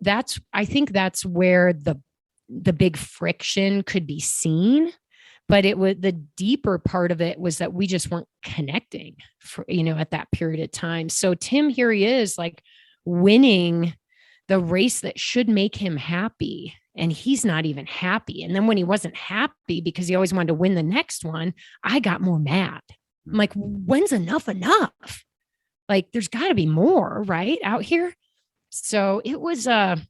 I think that's where the big friction could be seen. But the deeper part of it was that we just weren't connecting for, you know, at that period of time. So Tim, here he is like winning the race that should make him happy. And he's not even happy. And then when he wasn't happy because he always wanted to win the next one, I got more mad. I'm like, when's enough? Like, there's got to be more, right, out here. So it was an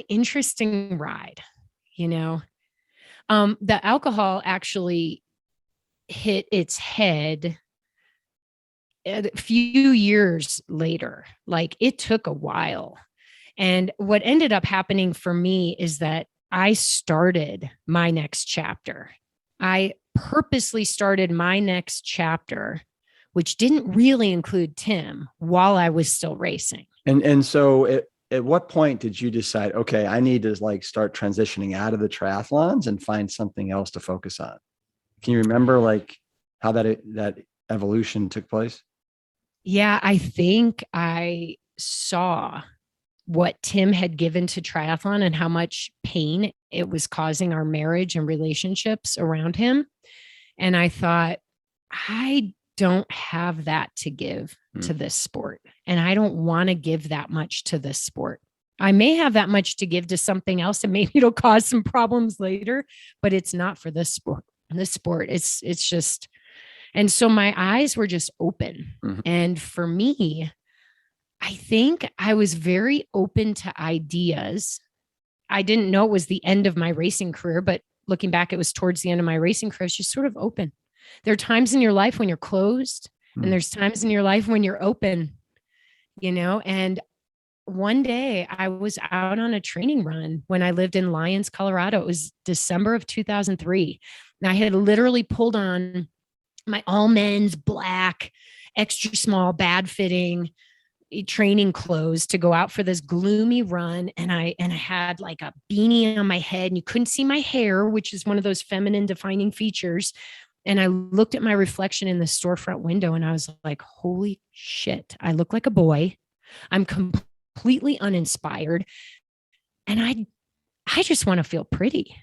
interesting ride, you know. The alcohol actually hit its head a few years later. Like it took a while. And what ended up happening for me is that I started my next chapter. I purposely started my next chapter, which didn't really include Tim, while I was still racing. And so at what point did you decide, okay, I need to like start transitioning out of the triathlons and find something else to focus on? Can you remember like how that evolution took place? Yeah, I think I saw what Tim had given to triathlon and how much pain it was causing our marriage and relationships around him. And I thought, I don't have that to give to this sport. And I don't want to give that much to this sport. I may have that much to give to something else and maybe it'll cause some problems later, but it's not for this sport. It's just, and so my eyes were just open. Mm-hmm. And for me, I think I was very open to ideas. I didn't know it was the end of my racing career, but looking back, it was towards the end of my racing career. It's just sort of open. There are times in your life when you're closed and there's times in your life when you're open, you know, and one day I was out on a training run when I lived in Lyons, Colorado. It was December of 2003. And I had literally pulled on my all men's black extra small, bad fitting training clothes to go out for this gloomy run. And I had like a beanie on my head and you couldn't see my hair, which is one of those feminine defining features. And I looked at my reflection in the storefront window and I was like, holy shit, I look like a boy. I'm completely uninspired. And I just want to feel pretty.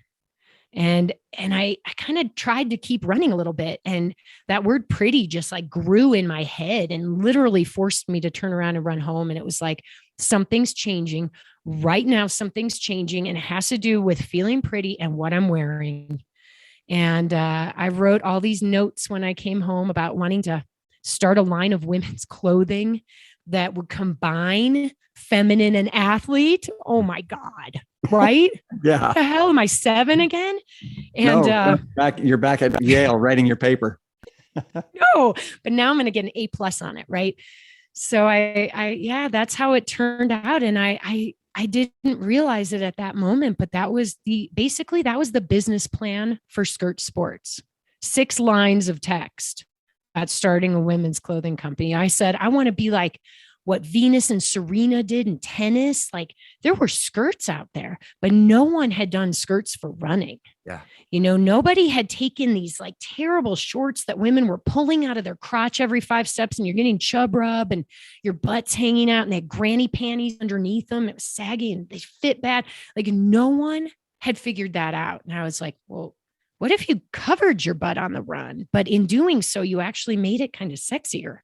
And I kind of tried to keep running a little bit. And that word pretty just like grew in my head and literally forced me to turn around and run home. And it was like, something's changing right now. Something's changing. And it has to do with feeling pretty and what I'm wearing. And I wrote all these notes when I came home about wanting to start a line of women's clothing that would combine feminine and athlete. Oh my God. Right? Yeah. What the hell am I 7 again? And no, you're back at Yale writing your paper. No, but now I'm going to get an A+ on it. Right. So yeah, that's how it turned out. And I didn't realize it at that moment, but that was the business plan for Skirt Sports. 6 lines of text at starting a women's clothing company. I said, I want to be like what Venus and Serena did in tennis. Like there were skirts out there, but no one had done skirts for running. Yeah. Nobody had taken these like terrible shorts that women were pulling out of their crotch every 5 steps and you're getting chub rub and your butt's hanging out and they had granny panties underneath them. It was saggy and they fit bad. Like no one had figured that out. And I was like, well, what if you covered your butt on the run, but in doing so, you actually made it kind of sexier?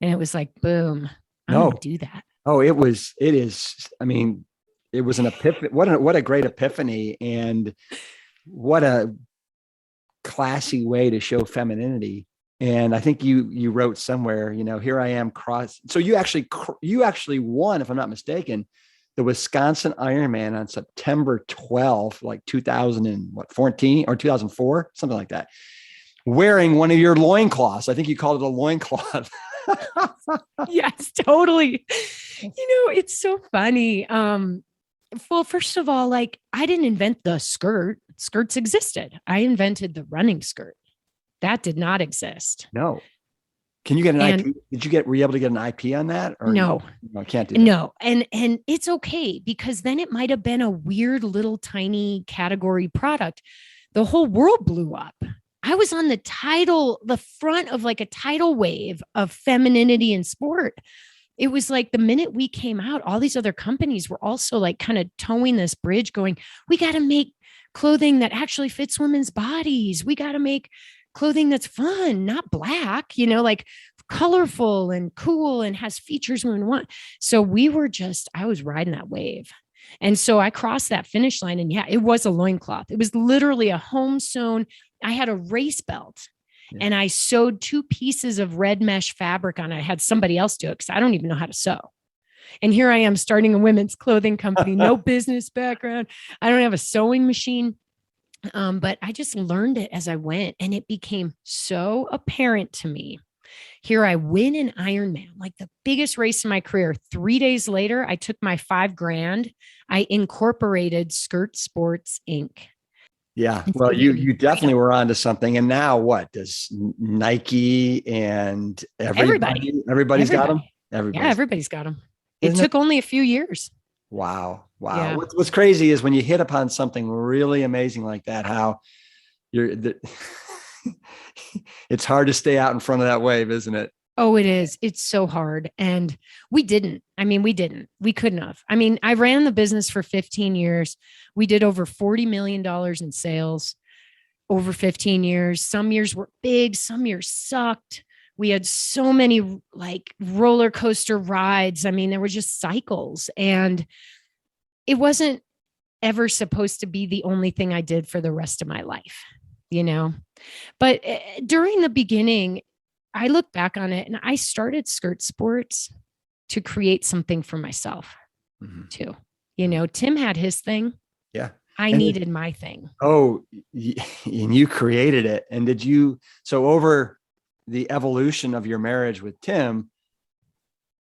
And it was like, boom. I don't do that. Oh, it is. I mean, it was an epiphany. What a great epiphany, and what a classy way to show femininity. And I think you wrote somewhere, here I am cross. So you actually won, if I'm not mistaken, the Wisconsin Ironman on September 12th, like 2014 or 2004, something like that, wearing one of your loincloths. I think you called it a loincloth. Yes, totally. It's so funny. Well, first of all, like I didn't invent the skirt. Skirts existed. I invented the running skirt. That did not exist. No. Can you get an IP? Were you able to get an IP on that? Or no, I can't do that. No. And it's okay because then it might've been a weird little tiny category product. The whole world blew up. I was on the front of like a tidal wave of femininity in sport. It was like the minute we came out, all these other companies were also like kind of towing this bridge going, we got to make clothing that actually fits women's bodies. We got to make clothing that's fun, not black, like colorful and cool and has features women want. So I was riding that wave. And so I crossed that finish line and yeah, it was a loincloth. It was literally a home sewn. I had a race belt and I sewed 2 pieces of red mesh fabric on it. I had somebody else do it because I don't even know how to sew. And here I am starting a women's clothing company, no business background. I don't have a sewing machine. But I just learned it as I went and it became so apparent to me. Here I win an Ironman, like the biggest race in my career. 3 days later, I took my $5,000. I incorporated Skirt Sports Inc. Yeah. Well, you definitely were onto something. And now what does Nike and everybody's got them? Everybody's got them. It took only a few years. Wow. Yeah. What's crazy is when you hit upon something really amazing like that, how it's hard to stay out in front of that wave, isn't it? Oh, it is. It's so hard. And we couldn't have. I ran the business for 15 years. We did over $40 million in sales over 15 years. Some years were big, some years sucked. We had so many like roller coaster rides. There were just cycles and it wasn't ever supposed to be the only thing I did for the rest of my life, but during the beginning, I look back on it and I started Skirt Sports to create something for myself too. Tim had his thing. Yeah. I needed my thing. Oh, and you created it. And so over the evolution of your marriage with Tim,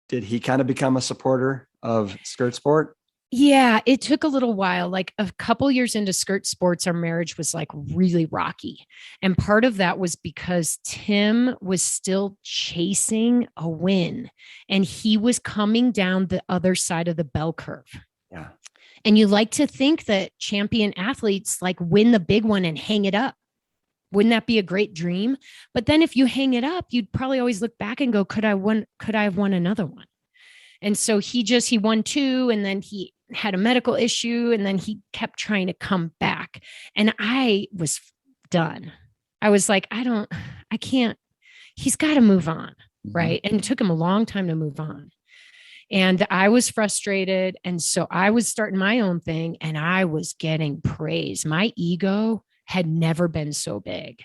did he kind of become a supporter of Skirt Sport? Yeah, it took a little while. Like a couple years into Skirt Sports, our marriage was like really rocky. And part of that was because Tim was still chasing a win and he was coming down the other side of the bell curve. Yeah. And you like to think that champion athletes like win the big one and hang it up. Wouldn't that be a great dream? But then if you hang it up, you'd probably always look back and go, could I have won another one? And so he won two and then he had a medical issue and then he kept trying to come back. And I was done. I was like, I can't, he's got to move on. Right. And it took him a long time to move on. And I was frustrated. And so I was starting my own thing and I was getting praise. My ego had never been so big.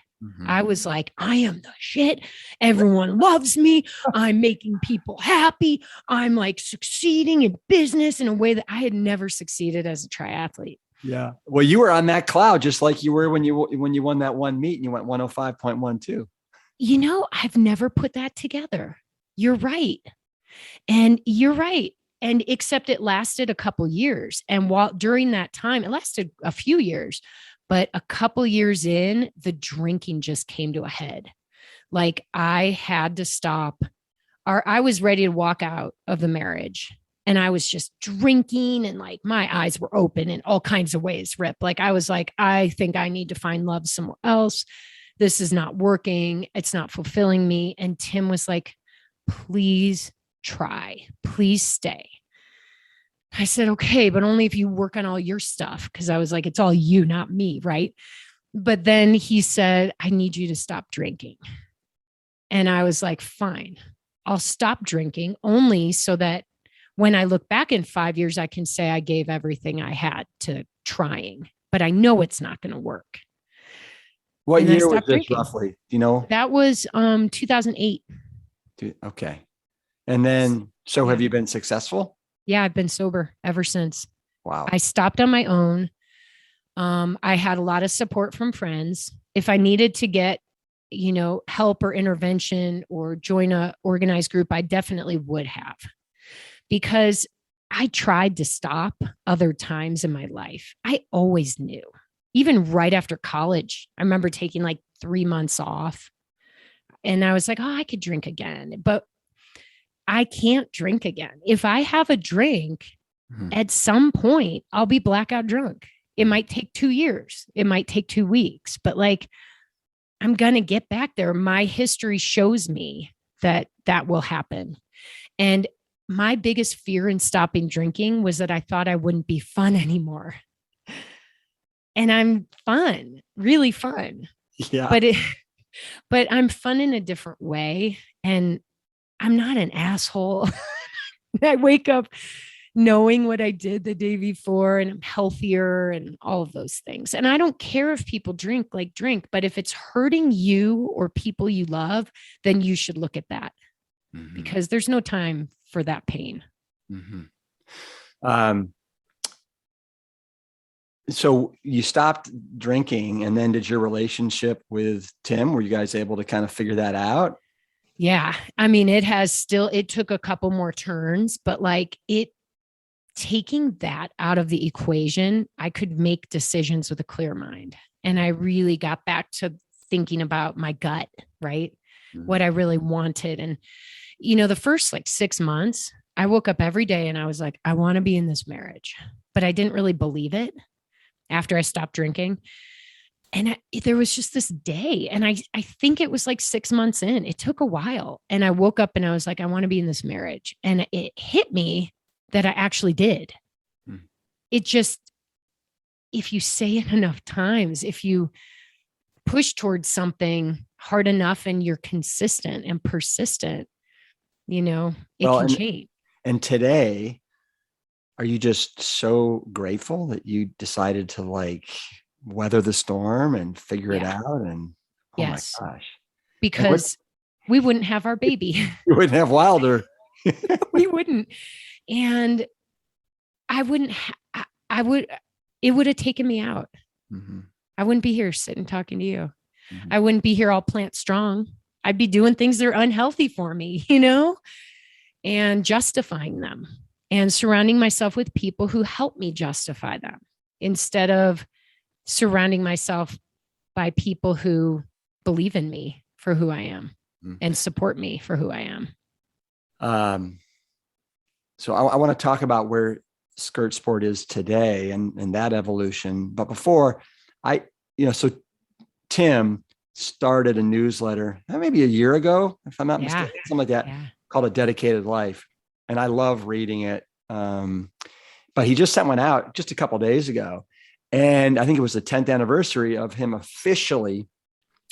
I was like, I am the shit. Everyone loves me. I'm making people happy. I'm like succeeding in business in a way that I had never succeeded as a triathlete. Yeah. Well, you were on that cloud, just like you were when you won that one meet and you went 105.12. You know, I've never put that together. You're right. And you're right. And except it lasted a couple years. And while during that time, it lasted a few years. But a couple years in, the drinking just came to a head. Like I had to stop, or I was ready to walk out of the marriage. And I was just drinking and like my eyes were open in all kinds of ways, Rip. Like I was like, I think I need to find love somewhere else. This is not working. It's not fulfilling me. And Tim was like, please try, please stay. I said, okay, but only if you work on all your stuff. Cause I was like, it's all you, not me. Right. But then he said, I need you to stop drinking. And I was like, fine, I'll stop drinking only so that when I look back in 5 years, I can say I gave everything I had to trying, but I know it's not going to work. What year was this roughly? Do you know? That was 2008. Okay. And then, so have you been successful? Yeah, I've been sober ever since. Wow. I stopped on my own. I had a lot of support from friends. If I needed to get, help or intervention or join a organized group, I definitely would have, because I tried to stop other times in my life. I always knew, even right after college, I remember taking like 3 months off and I was like, oh, I could drink again, but I can't drink again. If I have a drink, at some point, I'll be blackout drunk. It might take 2 years. It might take 2 weeks, but like, I'm going to get back there. My history shows me that that will happen. And my biggest fear in stopping drinking was that I thought I wouldn't be fun anymore. And I'm fun, really fun. Yeah. But I'm fun in a different way. And I'm not an asshole. I wake up knowing what I did the day before and I'm healthier and all of those things. And I don't care if people drink, but if it's hurting you or people you love, then you should look at that because there's no time for that pain. So you stopped drinking, and then did your relationship with Tim, were you guys able to kind of figure that out? Yeah. I mean, it took a couple more turns, but like taking that out of the equation, I could make decisions with a clear mind. And I really got back to thinking about my gut, right? What I really wanted. And, the first like 6 months, I woke up every day and I was like, I want to be in this marriage, but I didn't really believe it after I stopped drinking. And there was just this day, and I think it was like 6 months in, it took a while. And I woke up and I was like, I want to be in this marriage. And it hit me that I actually did. It just, if you say it enough times, if you push towards something hard enough and you're consistent and persistent, it can change. And today, are you just so grateful that you decided to like weather the storm and figure it out? And yes, my gosh, because we wouldn't have our baby. You wouldn't have Wilder. We wouldn't. And it would have taken me out. I wouldn't be here sitting talking to you. I wouldn't be here all plant strong. I'd be doing things that are unhealthy for me, and justifying them. and surrounding myself with people who help me justify them instead of surrounding myself by people who believe in me for who I am and support me for who I am. So I want to talk about where skirt sport is today and that evolution. But before so Tim started a newsletter maybe a year ago, if I'm not mistaken, something like that, called A Dedicated Life. And I love reading it. But he just sent one out just a couple of days ago. And I think it was the 10th anniversary of him officially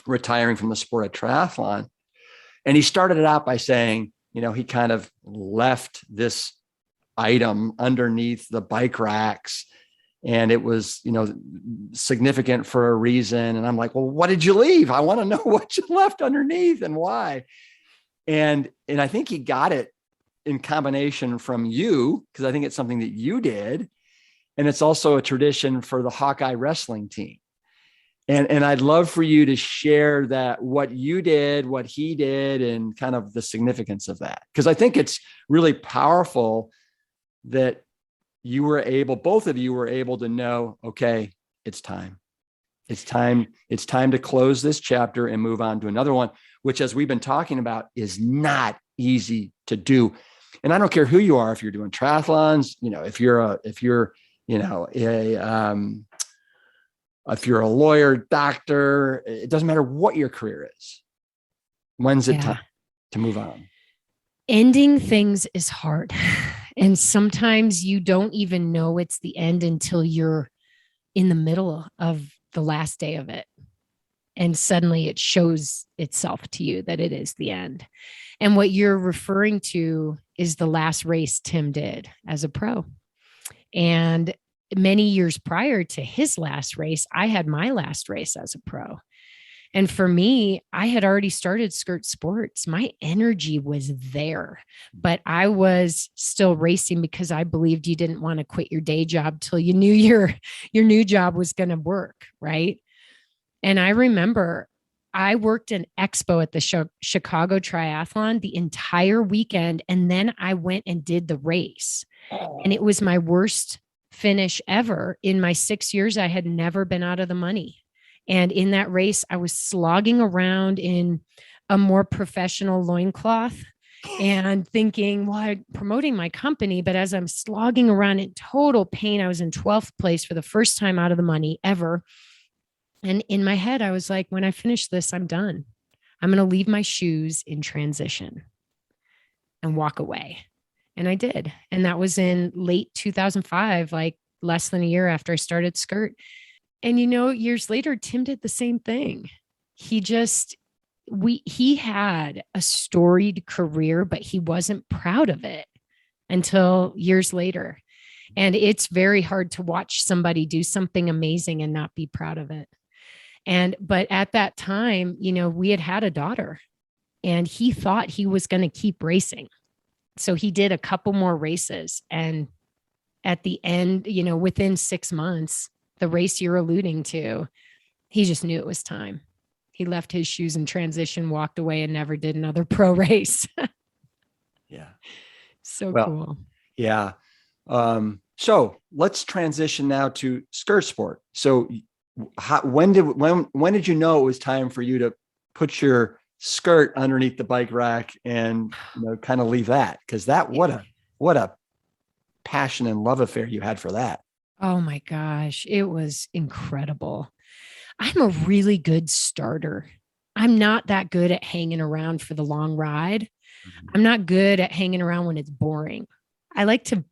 retiring from the sport of triathlon. And he started it out by saying, he kind of left this item underneath the bike racks, and it was, significant for a reason. And I'm like, well, what did you leave? I want to know what you left underneath and why. And I think he got it in combination from you, because I think it's something that you did. And it's also a tradition for the Hawkeye wrestling team. And I'd love for you to share that, what you did, what he did, and kind of the significance of that. Because I think it's really powerful that both of you were able to know, okay, it's time. It's time to close this chapter and move on to another one, which, as we've been talking about, is not easy to do. And I don't care who you are, if you're doing triathlons, if you're a lawyer, doctor, it doesn't matter what your career is. When's it time to move on? Ending things is hard. And sometimes you don't even know it's the end until you're in the middle of the last day of it. And suddenly it shows itself to you that it is the end. And what you're referring to is the last race Tim did as a pro. And many years prior to his last race, I had my last race as a pro. And for me, I had already started Skirt Sports. My energy was there, but I was still racing because I believed you didn't want to quit your day job till you knew your new job was going to work, right? And I remember I worked an expo at the Chicago Triathlon the entire weekend, and then I went and did the race. And it was my worst finish ever. In my 6 years, I had never been out of the money. And in that race, I was slogging around in a more professional loincloth and thinking, well, I'm promoting my company. But as I'm slogging around in total pain, I was in 12th place for the first time out of the money ever. And in my head, I was like, when I finish this, I'm done. I'm going to leave my shoes in transition and walk away. And I did. And that was in late 2005, like less than a year after I started Skirt. And, years later, Tim did the same thing. He had a storied career, but he wasn't proud of it until years later. And it's very hard to watch somebody do something amazing and not be proud of it. But at that time, we had a daughter, and he thought he was going to keep racing. So he did a couple more races. And at the end, within 6 months, the race you're alluding to, he just knew it was time. He left his shoes in transition, walked away, and never did another pro race. Yeah. So cool. Yeah. So let's transition now to Skirt Sport. So when did you know it was time for you to put your skirt underneath the bike rack and kind of leave that? Because what a passion and love affair you had for that. Oh my gosh, it was incredible. I'm a really good starter. I'm not that good at hanging around for the long ride. I'm not good at hanging around when it's boring. I like to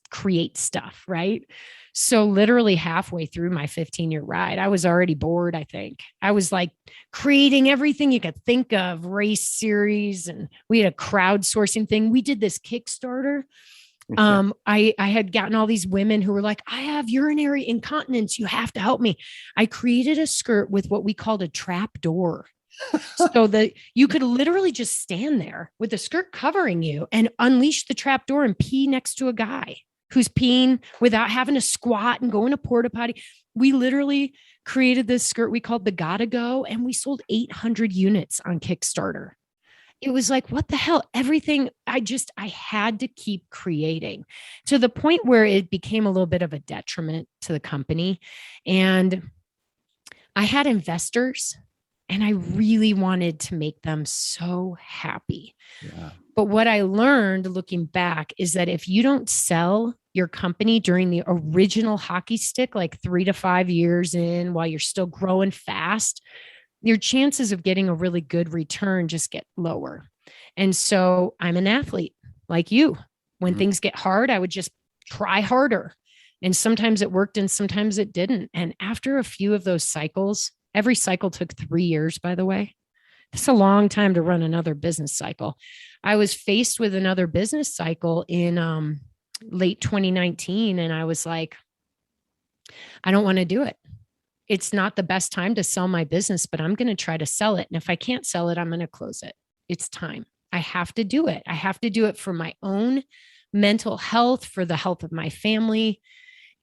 create stuff, right? So literally halfway through my 15-year ride, I was already bored, I think. I was like creating everything you could think of, race series, and we had a crowdsourcing thing. We did this Kickstarter. I had gotten all these women who were like, I have urinary incontinence. You have to help me. I created a skirt with what we called a trap door. So that you could literally just stand there with the skirt covering you and unleash the trap door and pee next to a guy who's peeing without having to squat and go in a porta potty. We literally created this skirt we called the Gotta Go, and we sold 800 units on Kickstarter. It was like, what the hell? Everything I had to keep creating to the point where it became a little bit of a detriment to the company. And I had investors and I really wanted to make them so happy. Yeah. But what I learned looking back is that if you don't sell your company during the original hockey stick, like 3 to 5 years in, while you're still growing fast, your chances of getting a really good return just get lower. And so I'm an athlete like you. When things get hard, I would just try harder. And sometimes it worked and sometimes it didn't. And after a few of those cycles, every cycle took 3 years, by the way. It's a long time to run another business cycle. I was faced with another business cycle in late 2019. And I was like, I don't want to do it. It's not the best time to sell my business, but I'm going to try to sell it. And if I can't sell it, I'm going to close it. It's time. I have to do it. I have to do it for my own mental health, for the health of my family.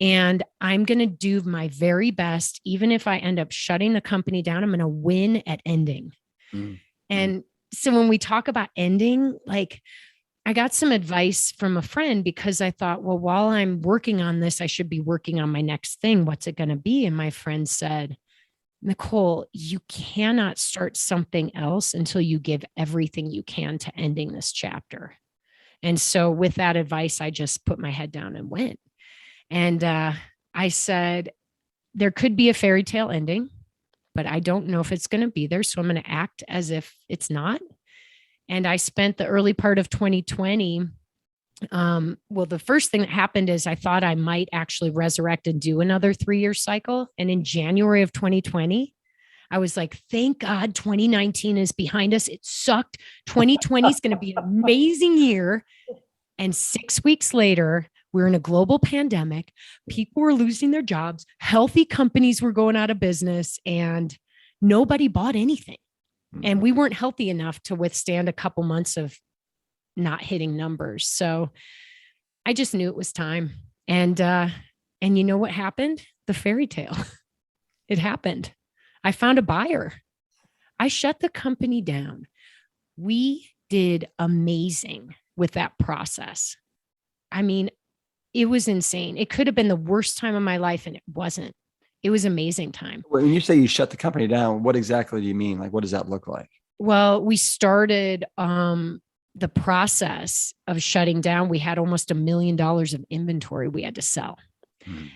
And I'm going to do my very best. Even if I end up shutting the company down, I'm going to win at ending. And so when we talk about ending, like I got some advice from a friend because I thought, well, while I'm working on this, I should be working on my next thing. What's it going to be? And my friend said, Nicole, you cannot start something else until you give everything you can to ending this chapter. And so with that advice, I just put my head down and went. And I said, there could be a fairy tale ending, but I don't know if it's going to be there. So I'm going to act as if it's not. And I spent the early part of 2020. Well, the first thing that happened is I thought I might actually resurrect and do another 3-year cycle. And in January of 2020, I was like, thank God 2019 is behind us. It sucked. 2020 is going to be an amazing year. And 6 weeks later, we're in a global pandemic. People were losing their jobs. Healthy companies were going out of business and nobody bought anything. And we weren't healthy enough to withstand a couple months of not hitting numbers. So I just knew it was time. And you know what happened? The fairy tale. It happened. I found a buyer. I shut the company down. We did amazing with that process. I mean, it was insane. It could have been the worst time of my life, and it wasn't. It was amazing time. When you say you shut the company down, what exactly do you mean? Like, what does that look like? Well, we started the process of shutting down. We had almost $1 million of inventory we had to sell.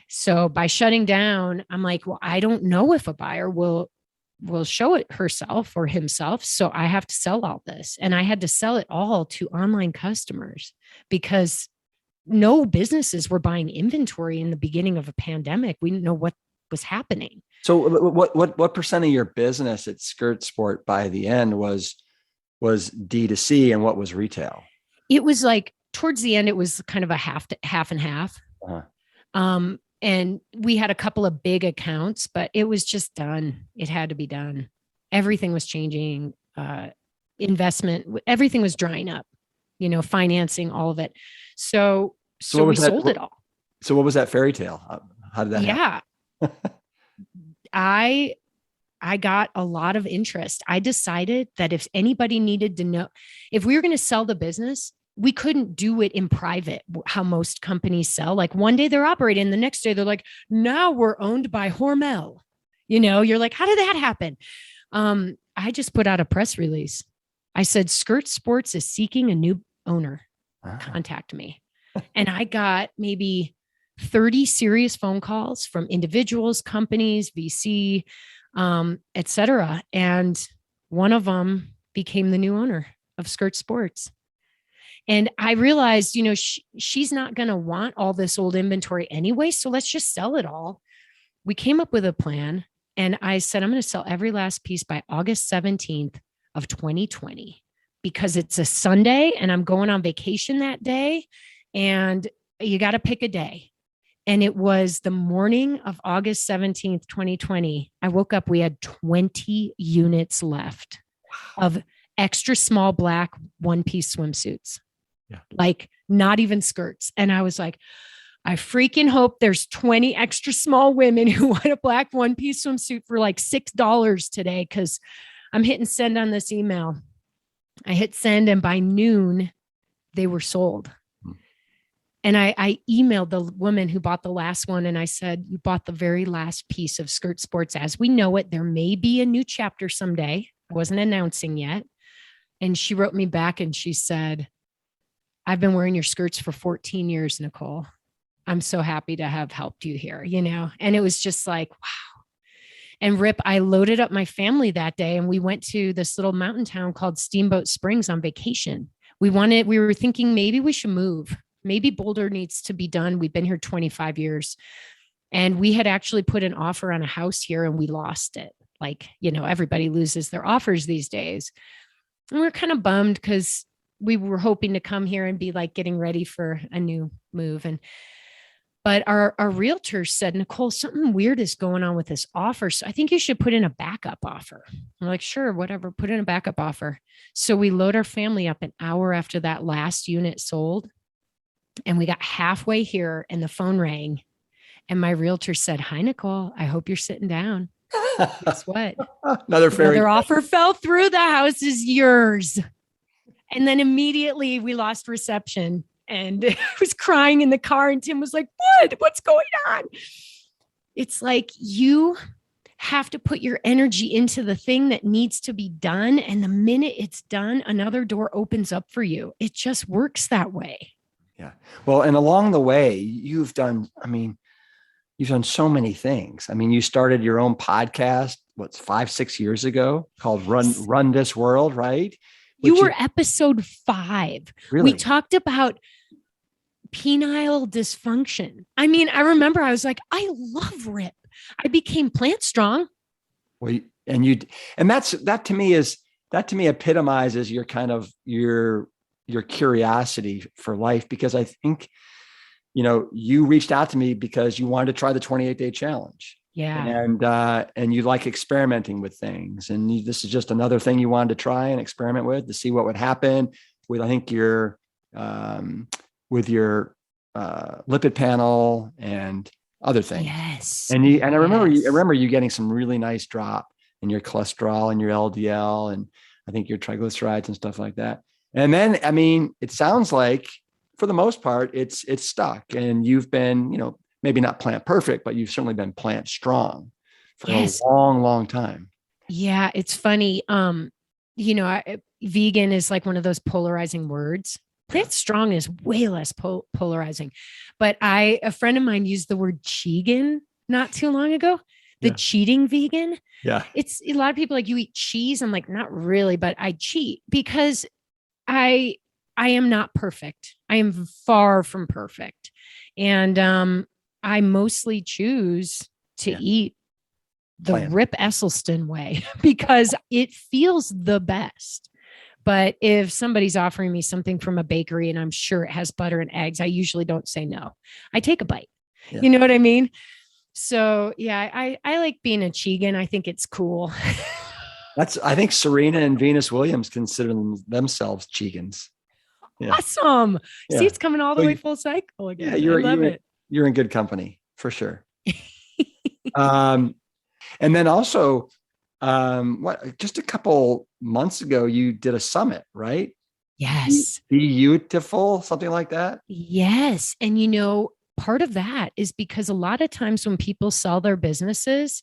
So by shutting down, I'm like, well, I don't know if a buyer will show it herself or himself. So I have to sell all this. And I had to sell it all to online customers because no businesses were buying inventory in the beginning of a pandemic. We didn't know what was happening. So what percent of your business at Skirt Sport by the end was D2C and what was retail? It was like towards the end, it was kind of a half and half. Uh-huh. And we had a couple of big accounts, but it was just done. It had to be done. Everything was changing, investment, everything was drying up, financing, all of it. So we sold it all. So what was that fairy tale? How did that happen? I got a lot of interest. I decided that if anybody needed to know, if we were going to sell the business, we couldn't do it in private, how most companies sell. Like one day they're operating, the next day they're like, now we're owned by Hormel. You're like, how did that happen? I just put out a press release. I said, Skirt Sports is seeking a new owner. Contact me. And I got maybe 30 serious phone calls from individuals, companies, VC, et cetera. And one of them became the new owner of Skirt Sports. And I realized, she's not going to want all this old inventory anyway. So let's just sell it all. We came up with a plan. And I said, I'm going to sell every last piece by August 17th of 2020, because it's a Sunday and I'm going on vacation that day. And you got to pick a day. And it was the morning of August 17th, 2020. I woke up, we had 20 units left of extra small black one-piece swimsuits. Yeah. Like not even skirts. And I was like, I freaking hope there's 20 extra small women who want a black one-piece swimsuit for like $6 today, because I'm hitting send on this email. I hit send, and by noon, they were sold. And I emailed the woman who bought the last one and I said, you bought the very last piece of Skirt Sports as we know it. There may be a new chapter someday. I wasn't announcing yet. And she wrote me back and she said, I've been wearing your skirts for 14 years, Nicole. I'm so happy to have helped you here, you know? And it was just like, wow. And Rip, I loaded up my family that day and we went to this little mountain town called Steamboat Springs on vacation. We were thinking maybe we should move. Maybe Boulder needs to be done. We've been here 25 years and we had actually put an offer on a house here and we lost it. Like, you know, everybody loses their offers these days. And we're kind of bummed because we were hoping to come here and be like getting ready for a new move. But our realtor said, Nicole, something weird is going on with this offer. So I think you should put in a backup offer. We're like, sure, whatever, put in a backup offer. So we load our family up an hour after that last unit sold. And we got halfway here and the phone rang. And my realtor said, hi, Nicole, I hope you're sitting down. Guess what? Another offer fell through. The house is yours. And then immediately we lost reception and I was crying in the car and Tim was like, what's going on? It's like you have to put your energy into the thing that needs to be done. And the minute it's done, another door opens up for you. It just works that way. Yeah. Well, and along the way, you've done so many things. I mean, you started your own podcast, 5-6 years ago called Run This World, right? You were episode 5. Really? We talked about penile dysfunction. I mean, I remember I was like, I love Rip. I became plant strong. Well, that to me epitomizes your kind of your curiosity for life, because I think, you know, you reached out to me because you wanted to try the 28-day challenge. Yeah. And you like experimenting with things. And this is just another thing you wanted to try and experiment with to see what would happen with, I think with your lipid panel and other things. Yes. And I remember you getting some really nice drop in your cholesterol and your LDL and I think your triglycerides and stuff like that. And then, I mean, it sounds like for the most part, it's stuck and you've been, you know, maybe not plant perfect, but you've certainly been plant strong for a long, long time. Yeah. It's funny. You know, vegan is like one of those polarizing words. Plant strong is way less polarizing, but a friend of mine used the word chegan not too long ago. The cheating vegan. Yeah. It's a lot of people like, you eat cheese. I'm like, not really, but I cheat because I am not perfect. I am far from perfect. And I mostly choose to eat the Rip Esselstyn way because it feels the best. But if somebody's offering me something from a bakery and I'm sure it has butter and eggs, I usually don't say no. I take a bite. Yeah. You know what I mean? So yeah, I like being a chegan. I think it's cool. I think Serena and Venus Williams consider themselves chegans. Yeah. Awesome. Yeah. See, it's coming all the way full cycle again. Yeah, I love it. You're in good company for sure. And then also, just a couple months ago, you did a summit, right? Yes. Beautiful, something like that. Yes. And you know, part of that is because a lot of times when people sell their businesses,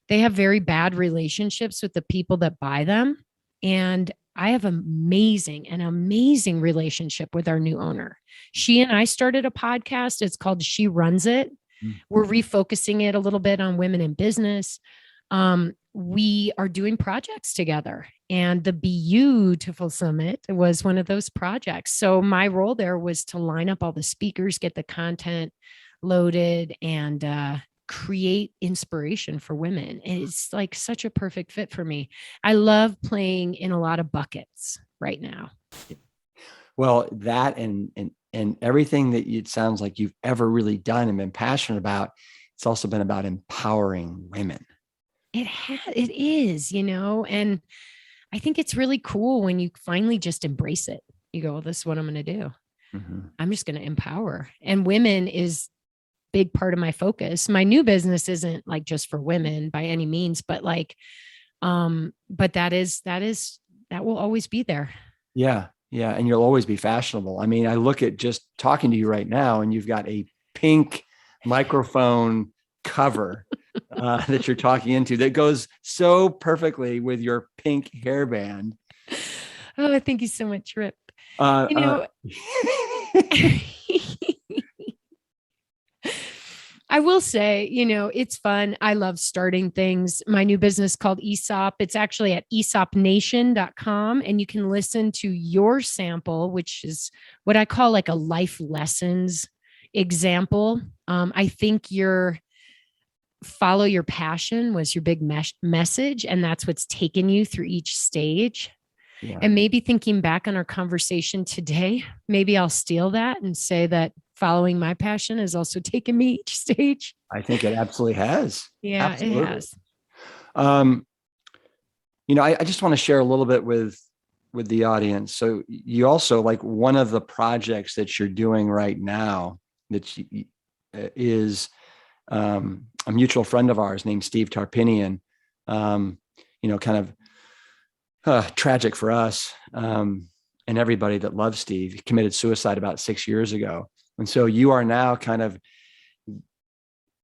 they have very bad relationships with the people that buy them. And I have an amazing relationship with our new owner. She and I started a podcast. It's called She Runs It. Mm-hmm. We're refocusing it a little bit on women in business. We are doing projects together, and the Beautiful Summit was one of those projects. So my role there was to line up all the speakers, get the content loaded, and create inspiration for women. And it's like such a perfect fit for me. I love playing in a lot of buckets right now. Well, that and everything that it sounds like you've ever really done and been passionate about, it's also been about empowering women. It is, you know, and I think it's really cool when you finally just embrace it. You go, well, this is what I'm going to do. Mm-hmm. I'm just going to empower. And women is big part of my focus. My new business isn't like just for women by any means, but like, but that will always be there. Yeah. Yeah. And you'll always be fashionable. I mean, I look at just talking to you right now, and you've got a pink microphone cover that you're talking into that goes so perfectly with your pink hairband. Oh, thank you so much, Rip. I will say, it's fun. I love starting things. My new business called ESOP, it's actually at esopnation.com, and you can listen to your sample, which is what I call like a life lessons example. I think your follow your passion was your big message, and that's what's taken you through each stage. Yeah. And maybe thinking back on our conversation today, maybe I'll steal that and say that following my passion has also taken me each stage. I think it absolutely has. Yeah, absolutely. It has. I just want to share a little bit with the audience. So you also, like, one of the projects that you're doing right now that is a mutual friend of ours named Steve Tarpinian, kind of tragic for us and everybody that loves Steve. He committed suicide about 6 years ago. And so you are now kind of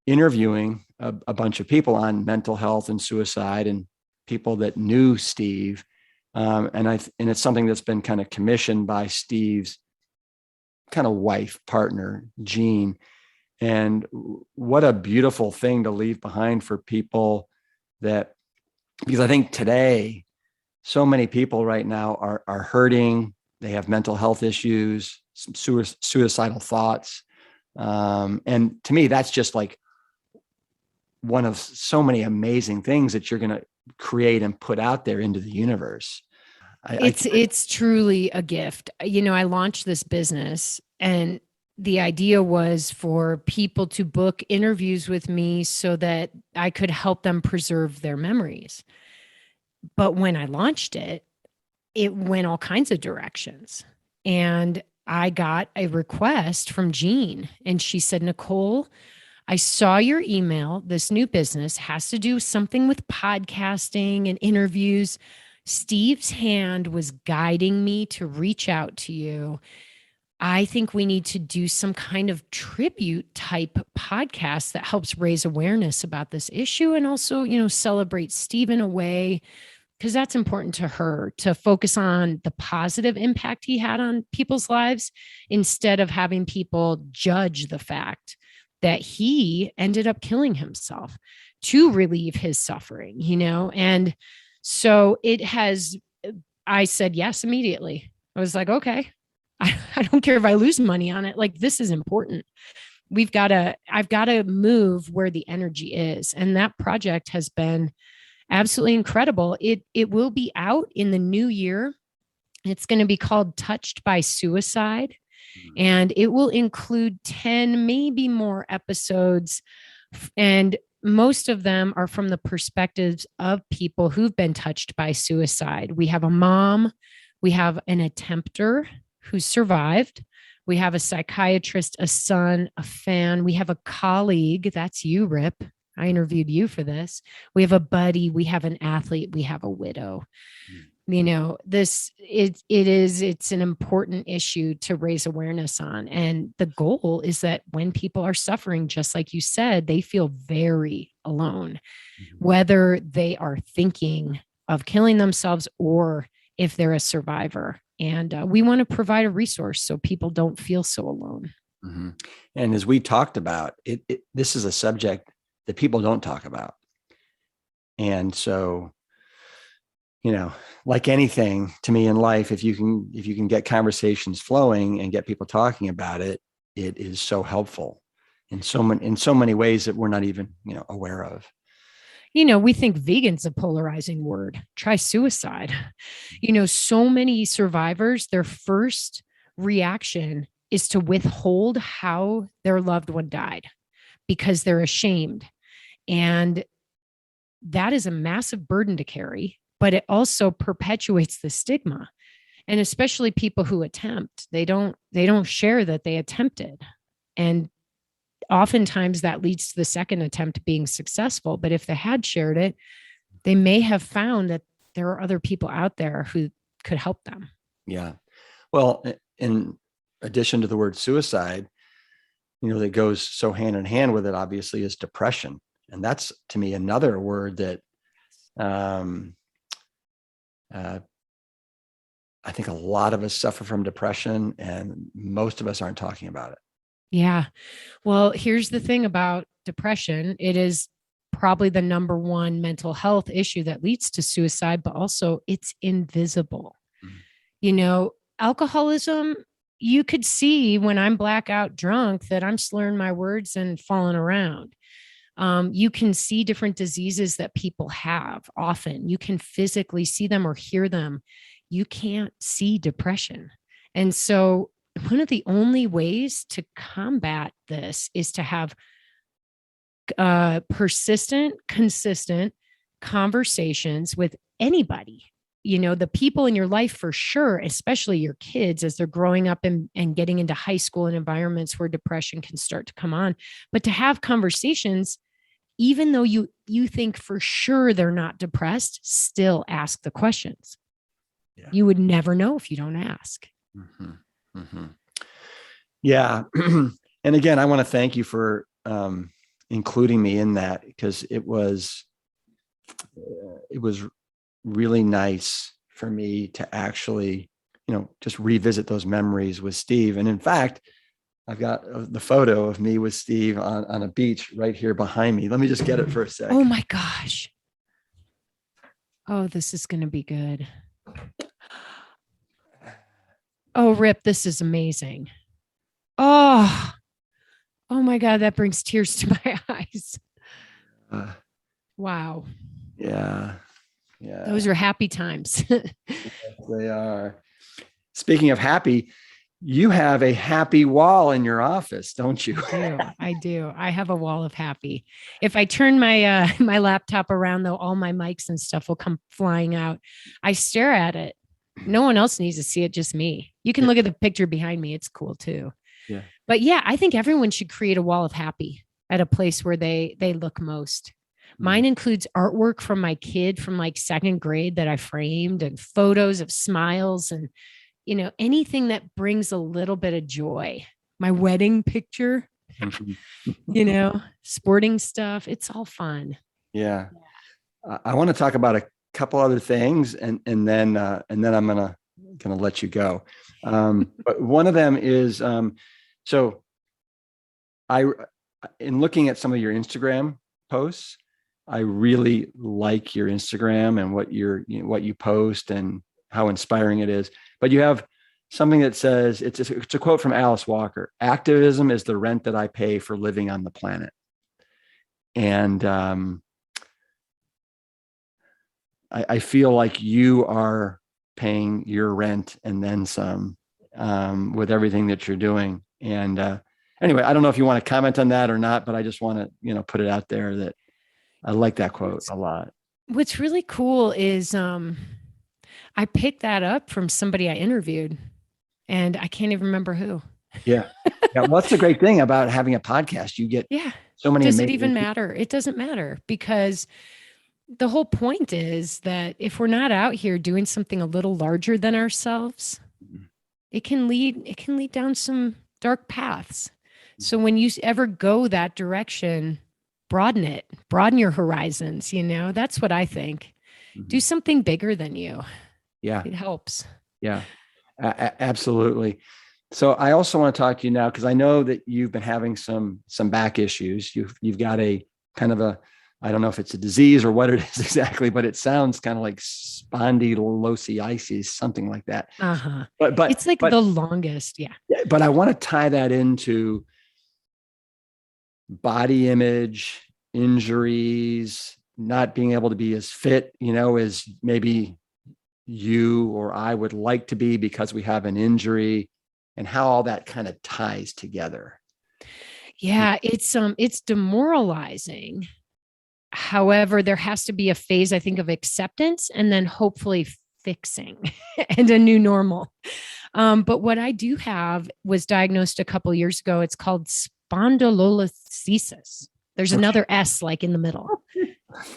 interviewing a bunch of people on mental health and suicide, and people that knew Steve. And it's something that's been kind of commissioned by Steve's kind of wife, partner, Jean. And what a beautiful thing to leave behind for people because I think today, so many people right now are hurting. They have mental health issues, some suicidal thoughts. And to me, that's just like one of so many amazing things that you're going to create and put out there into the universe. It's truly a gift. I launched this business, and the idea was for people to book interviews with me so that I could help them preserve their memories. But when I launched it, it went all kinds of directions. And I got a request from Jean, and she said, Nicole, I saw your email. This new business has to do something with podcasting and interviews. Steve's hand was guiding me to reach out to you. I think we need to do some kind of tribute type podcast that helps raise awareness about this issue, and also, celebrate Steve in a way, because that's important to her, to focus on the positive impact he had on people's lives instead of having people judge the fact that he ended up killing himself to relieve his suffering, And so I said yes immediately. I was like, okay, I don't care if I lose money on it. Like, this is important. I've got to move where the energy is. And that project has been absolutely incredible. It will be out in the new year. It's going to be called Touched by Suicide. And it will include 10, maybe more episodes. And most of them are from the perspectives of people who've been touched by suicide. We have a mom, we have an attempter who survived. We have a psychiatrist, a son, a fan. We have a colleague. That's you, Rip. I interviewed you for this. We have a buddy. We have an athlete. We have a widow. It's an important issue to raise awareness on. And the goal is that when people are suffering, just like you said, they feel very alone, whether they are thinking of killing themselves or if they're a survivor. And we want to provide a resource so people don't feel so alone. Mm-hmm. And as we talked about, this is a subject that people don't talk about. And so, like anything to me in life, if you can get conversations flowing and get people talking about it, it is so helpful in so many ways that we're not even, aware of. We think vegan's a polarizing word. Try suicide. So many survivors, their first reaction is to withhold how their loved one died because they're ashamed. And that is a massive burden to carry, but it also perpetuates the stigma. And especially people who attempt, they don't share that they attempted. And oftentimes that leads to the second attempt being successful. But if they had shared it, they may have found that there are other people out there who could help them. Yeah. Well, in addition to the word suicide, that goes so hand in hand with it, obviously, is depression. And that's, to me, another word that I think a lot of us suffer from depression, and most of us aren't talking about it. Yeah. Well, here's the thing about depression. It is probably the number one mental health issue that leads to suicide, but also it's invisible. Mm-hmm. Alcoholism, you could see when I'm blackout drunk that I'm slurring my words and falling around. You can see different diseases that people have often. You can physically see them or hear them. You can't see depression. And so one of the only ways to combat this is to have persistent, consistent conversations with anybody. The people in your life for sure, especially your kids as they're growing up and getting into high school and environments where depression can start to come on. But to have conversations, even though you think for sure they're not depressed, still ask the questions. Yeah. You would never know if you don't ask. Mm-hmm. Mm-hmm. Yeah. And again, I want to thank you for including me in that, because it was really nice for me to actually, just revisit those memories with Steve. And in fact, I've got the photo of me with Steve on a beach right here behind me. Let me just get it for a sec. Oh my gosh. Oh, this is going to be good. Oh, Rip, this is amazing. Oh my God, that brings tears to my eyes. Wow. Yeah. Those are happy times. Yes, they are. Speaking of happy, you have a happy wall in your office, don't you? I do. I have a wall of happy. If I turn my my laptop around, though, all my mics and stuff will come flying out. I stare at it. No one else needs to see it, just me. You can look at the picture behind me. It's cool too. Yeah. But yeah, I think everyone should create a wall of happy at a place where they look most. Mine includes artwork from my kid from like second grade that I framed, and photos of smiles and, anything that brings a little bit of joy. My wedding picture, sporting stuff. It's all fun. Yeah. I want to talk about a couple other things, and then I'm gonna let you go. But one of them is so in looking at some of your Instagram posts, I really like your Instagram and what you post and how inspiring it is. But you have something that says, it's a quote from Alice Walker: "Activism is the rent that I pay for living on the planet." And I feel like you are paying your rent and then some with everything that you're doing. And anyway, I don't know if you want to comment on that or not, but I just want to, put it out there that I like that quote a lot. What's really cool is I picked that up from somebody I interviewed, and I can't even remember who. Yeah. Well, that's the great thing about having a podcast. You get so many. Does it even matter? It doesn't matter, because the whole point is that if we're not out here doing something a little larger than ourselves, it can lead down some dark paths. So when you ever go that direction, broaden your horizons. That's what I think. Mm-hmm. Do something bigger than you. Yeah. It helps. Yeah, absolutely. So I also want to talk to you now, because I know that you've been having some back issues. You've got a kind of a, I don't know if it's a disease or what it is exactly, but it sounds kind of like spondylolisthesis, something like that. Uh-huh. But it's like the longest. Yeah. But I want to tie that into body image, injuries, not being able to be as fit, as maybe you or I would like to be because we have an injury, and how all that kind of ties together. Yeah, it's demoralizing. However, there has to be a phase, I think, of acceptance and then hopefully fixing and a new normal. But what I do have was diagnosed a couple of years ago. It's called spondylolisthesis. There's another S like in the middle.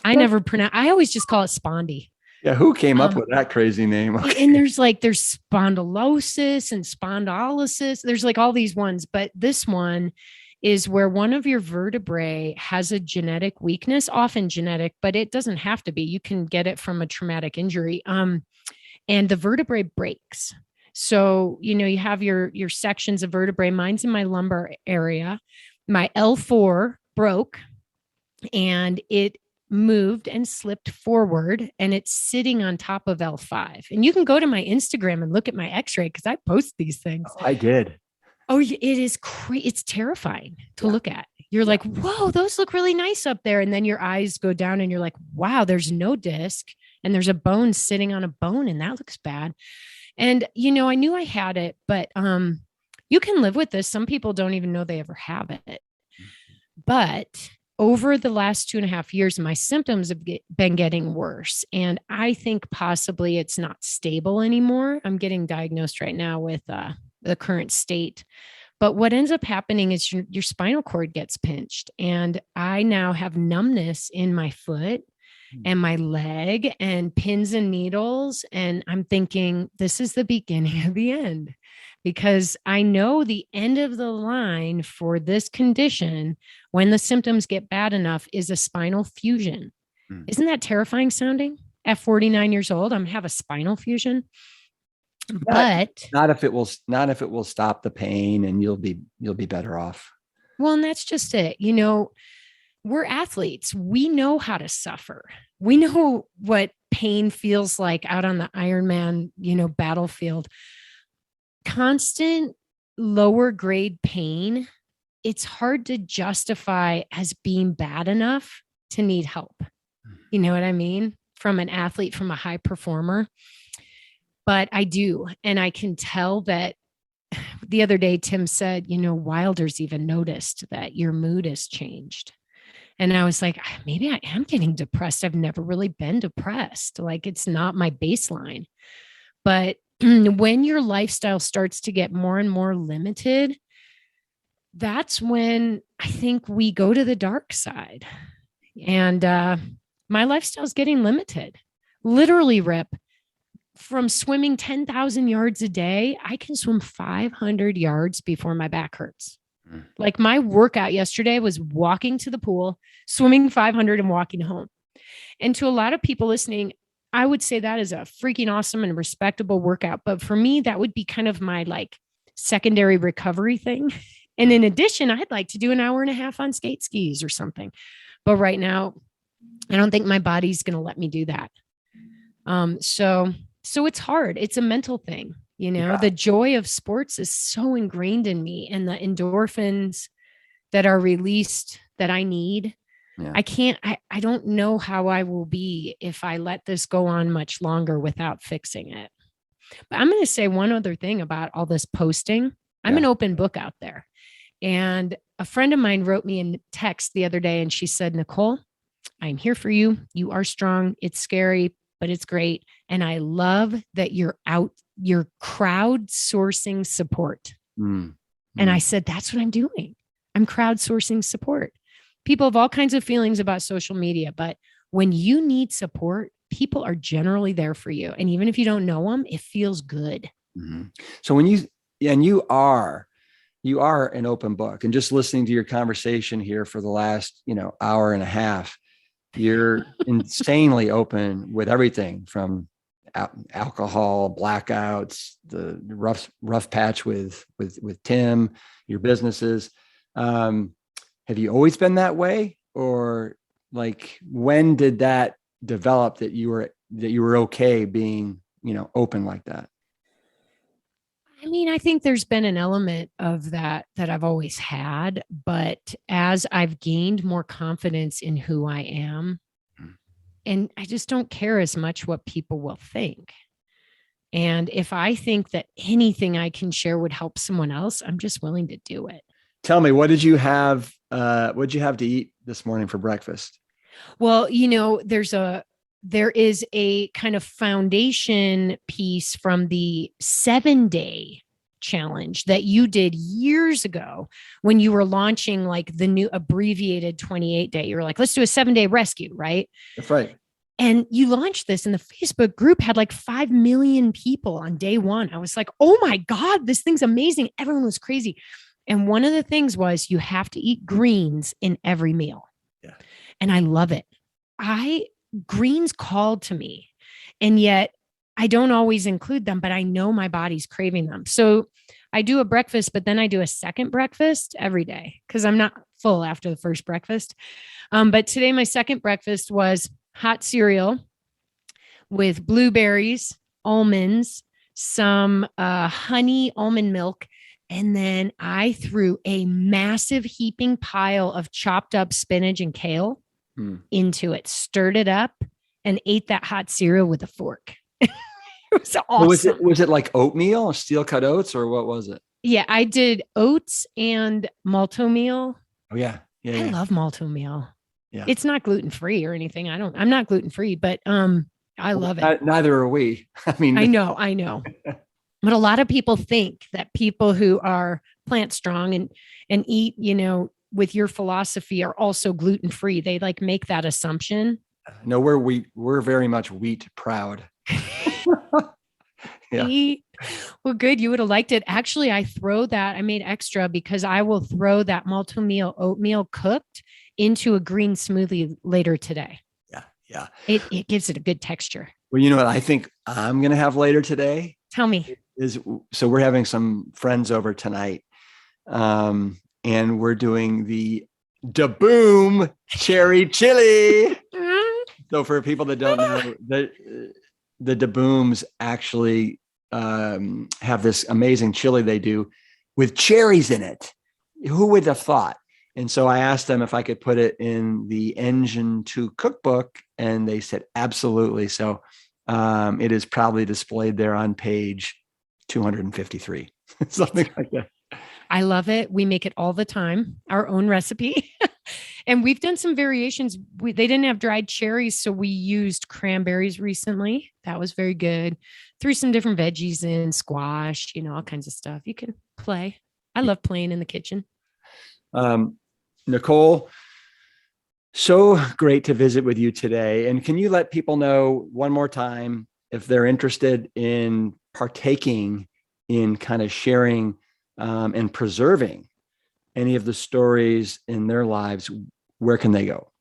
I never pronounce. I always just call it spondy. Yeah, who came up with that crazy name? And there's spondylosis and spondylosis. There's like all these ones, but this one is where one of your vertebrae has a genetic weakness, often genetic, but it doesn't have to be. You can get it from a traumatic injury. And the vertebrae breaks. So, you have your sections of vertebrae. Mine's in my lumbar area. My L4 broke and it moved and slipped forward, and it's sitting on top of L5. And you can go to my Instagram and look at my x-ray because I post these things. Oh, I did. Oh, it is it's terrifying to look at. You're like, whoa, those look really nice up there. And then your eyes go down and you're like, wow, there's no disc and there's a bone sitting on a bone and that looks bad. And, I knew I had it, but you can live with this. Some people don't even know they ever have it. But over the last 2.5 years, my symptoms have been getting worse. And I think possibly it's not stable anymore. I'm getting diagnosed right now with the current state. But what ends up happening is your spinal cord gets pinched. And I now have numbness in my foot and my leg and pins and needles. And I'm thinking, this is the beginning of the end. Because I know the end of the line for this condition, when the symptoms get bad enough, is a spinal fusion. Isn't that terrifying sounding? At 49 years old, I'm have a spinal fusion. But not if it will stop the pain and you'll be better off. Well, and that's just it. We're athletes. We know how to suffer. We know what pain feels like out on the Ironman, battlefield. Constant lower grade pain, it's hard to justify as being bad enough to need help. You know what I mean? From an athlete, from a high performer. But I do. And I can tell that the other day, Tim said, Wilder's even noticed that your mood has changed. And I was like, maybe I am getting depressed. I've never really been depressed. Like it's not my baseline. But when your lifestyle starts to get more and more limited, that's when I think we go to the dark side. And my lifestyle is getting limited. Literally, Rip, from swimming 10,000 yards a day, I can swim 500 yards before my back hurts. Like my workout yesterday was walking to the pool, swimming 500 and walking home. And to a lot of people listening, I would say that is a freaking awesome and respectable workout. But for me, that would be kind of my secondary recovery thing. And in addition, I'd like to do an hour and a half on skate skis or something. But right now, I don't think my body's going to let me do that. So it's hard. It's a mental thing. The joy of sports is so ingrained in me, and the endorphins that are released that I need. Yeah. I don't know how I will be if I let this go on much longer without fixing it. But I'm going to say one other thing about all this posting. I'm an open book out there. And a friend of mine wrote me a text the other day and she said, Nicole, I'm here for you. You are strong. It's scary, but it's great. And I love that you're crowdsourcing support. And I said, that's what I'm doing. I'm crowdsourcing support. People have all kinds of feelings about social media, but when you need support, people are generally there for you. And even if you don't know them, it feels good. Mm-hmm. So when you are an open book, and just listening to your conversation here for the last, hour and a half, you're insanely open with everything from alcohol, blackouts, the rough patch with Tim, your businesses. Have you always been that way, or when did that develop that you were okay being, open like that? I mean, I think there's been an element of that I've always had, but as I've gained more confidence in who I am, and I just don't care as much what people will think. And if I think that anything I can share would help someone else, I'm just willing to do it. Tell me, what did you have to eat this morning for breakfast? Well, there is a kind of foundation piece from the 7-day challenge that you did years ago when you were launching the new abbreviated 28-day. You were like, let's do a 7-day rescue, right? That's right. And you launched this, and the Facebook group had like 5 million people on day one. I was like, oh my God, this thing's amazing. Everyone was crazy. And one of the things was you have to eat greens in every meal. Yeah. And I love it. Greens called to me, and yet I don't always include them, but I know my body's craving them. So I do a breakfast, but then I do a second breakfast every day because I'm not full after the first breakfast. But today my second breakfast was hot cereal with blueberries, almonds, some honey almond milk. And then I threw a massive heaping pile of chopped up spinach and kale into it, stirred it up, and ate that hot cereal with a fork. It was awesome. Was it like oatmeal, steel cut oats, or what was it? Yeah, I did oats and Malt-O-Meal. Oh yeah. I love Malt-O-Meal. Yeah. It's not gluten-free or anything. I'm not gluten-free, but I love it. Neither are we. I mean, I know. But a lot of people think that people who are plant strong and eat, with your philosophy are also gluten-free. They like make that assumption. No, we're very much wheat proud. Yeah. Well, good. You would have liked it. Actually, I made extra because I will throw that Malt-O-Meal oatmeal cooked into a green smoothie later today. Yeah. It gives it a good texture. Well, you know what I think I'm going to have later today? Tell me. So we're having some friends over tonight. And we're doing the DeBoom cherry chili. So for people that don't know, the DeBooms actually have this amazing chili they do with cherries in it. Who would have thought? And so I asked them if I could put it in the Engine 2 cookbook, and they said absolutely. So it is probably displayed there on page 253, something like that. I love it. We make it all the time, our own recipe. And we've done some variations. They didn't have dried cherries, so we used cranberries recently. That was very good. Threw some different veggies in, squash, all kinds of stuff. You can play. I love playing in the kitchen. Nicole, so great to visit with you today. And can you let people know one more time if they're interested in partaking in kind of sharing and preserving any of the stories in their lives, where can they go?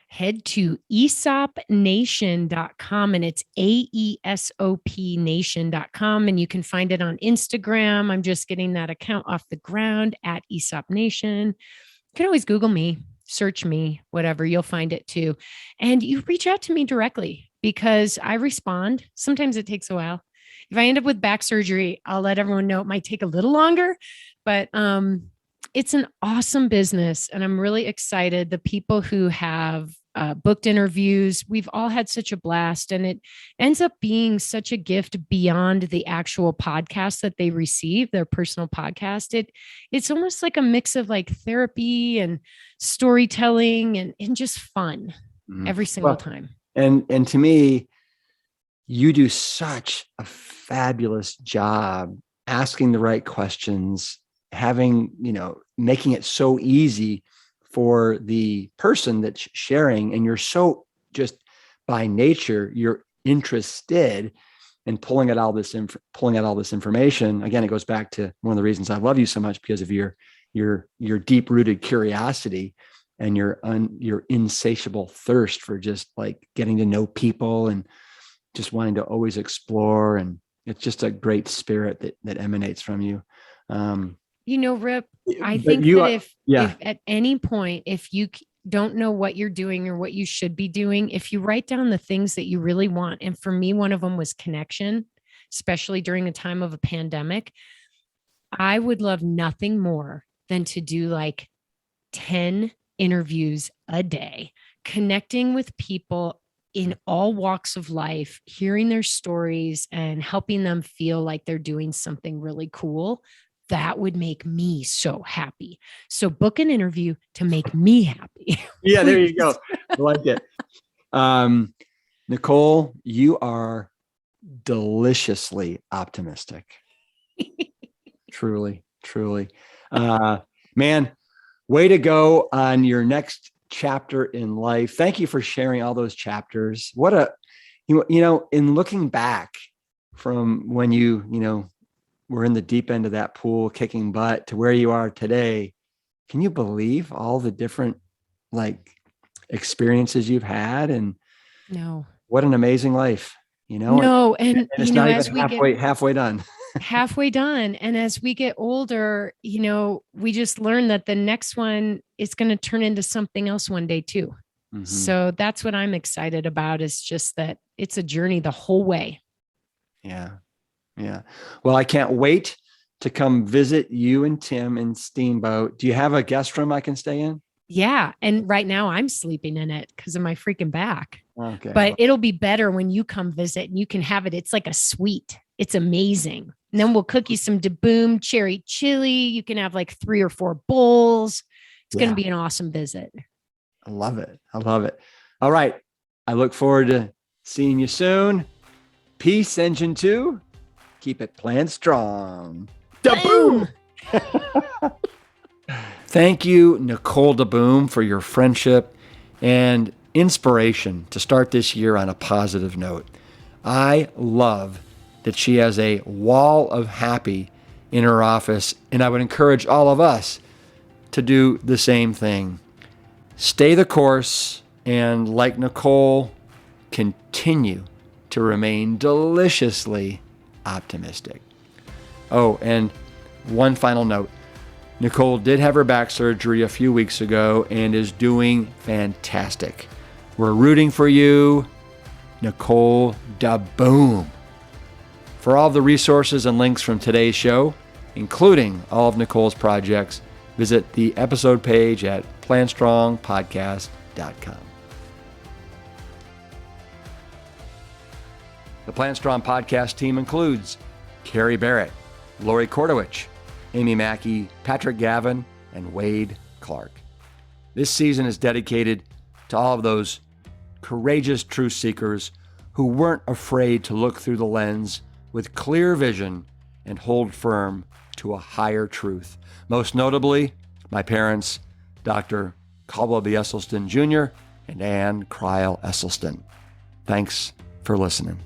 Head to aesopnation.com, and it's AESOP nation.com. And you can find it on Instagram. I'm just getting that account off the ground at Aesop Nation. You can always Google me, search me, whatever, you'll find it too. And you reach out to me directly because I respond. Sometimes it takes a while. If I end up with back surgery, I'll let everyone know it might take a little longer, but it's an awesome business. And I'm really excited. The people who have booked interviews, we've all had such a blast, and it ends up being such a gift beyond the actual podcast that they receive, their personal podcast. It's almost like a mix of like therapy and storytelling and just fun every single time. And to me, you do such a fabulous job asking the right questions, having, making it so easy for the person that's sharing. And you're so just by nature, you're interested in pulling out all this information. Again, it goes back to one of the reasons I love you so much, because of your deep rooted curiosity and your insatiable thirst for just like getting to know people and just wanting to always explore. And it's just a great spirit that emanates from you. Rip, I think that if at any point, if you don't know what you're doing or what you should be doing, if you write down the things that you really want, and for me, one of them was connection, especially during a time of a pandemic, I would love nothing more than to do like 10 interviews a day, connecting with people in all walks of life, hearing their stories and helping them feel like they're doing something really cool. That would make me so happy. So book an interview to make me happy. Yeah, there you go. I like it. Nicole, you are deliciously optimistic. Truly. Man, way to go on your next chapter in life. Thank you for sharing all those chapters. What a, in looking back from when you were in the deep end of that pool kicking butt to where you are today, can you believe all the different experiences you've had? And no, what an amazing life, No, and it's not even halfway done. Halfway done. And as we get older, we just learn that the next one is going to turn into something else one day too. Mm-hmm. So that's what I'm excited about, is just that it's a journey the whole way. Yeah. Yeah. Well, I can't wait to come visit you and Tim in Steamboat. Do you have a guest room I can stay in? Yeah. And right now I'm sleeping in it because of my freaking back. Okay. But it'll be better when you come visit and you can have it. It's like a suite. It's amazing. And then we'll cook you some DeBoom cherry chili. You can have 3 or 4 bowls. It's going to be an awesome visit. I love it. I love it. All right. I look forward to seeing you soon. Peace, Engine 2. Keep it planned strong. DeBoom! Thank you, Nicole DeBoom, for your friendship and inspiration to start this year on a positive note. I love that she has a wall of happy in her office, and I would encourage all of us to do the same thing. Stay the course, and like Nicole, continue to remain deliciously optimistic. Oh, and one final note. Nicole did have her back surgery a few weeks ago and is doing fantastic. We're rooting for you, Nicole DeBoom. For all of the resources and links from today's show, including all of Nicole's projects, visit the episode page at planstrongpodcast.com. The Plant Strong podcast team includes Carrie Barrett, Lori Kordowich, Amy Mackey, Patrick Gavin, and Wade Clark. This season is dedicated to all of those courageous truth seekers who weren't afraid to look through the lens with clear vision and hold firm to a higher truth. Most notably, my parents, Dr. Caldwell B. Esselstyn Jr. and Ann Crile Esselstyn. Thanks for listening.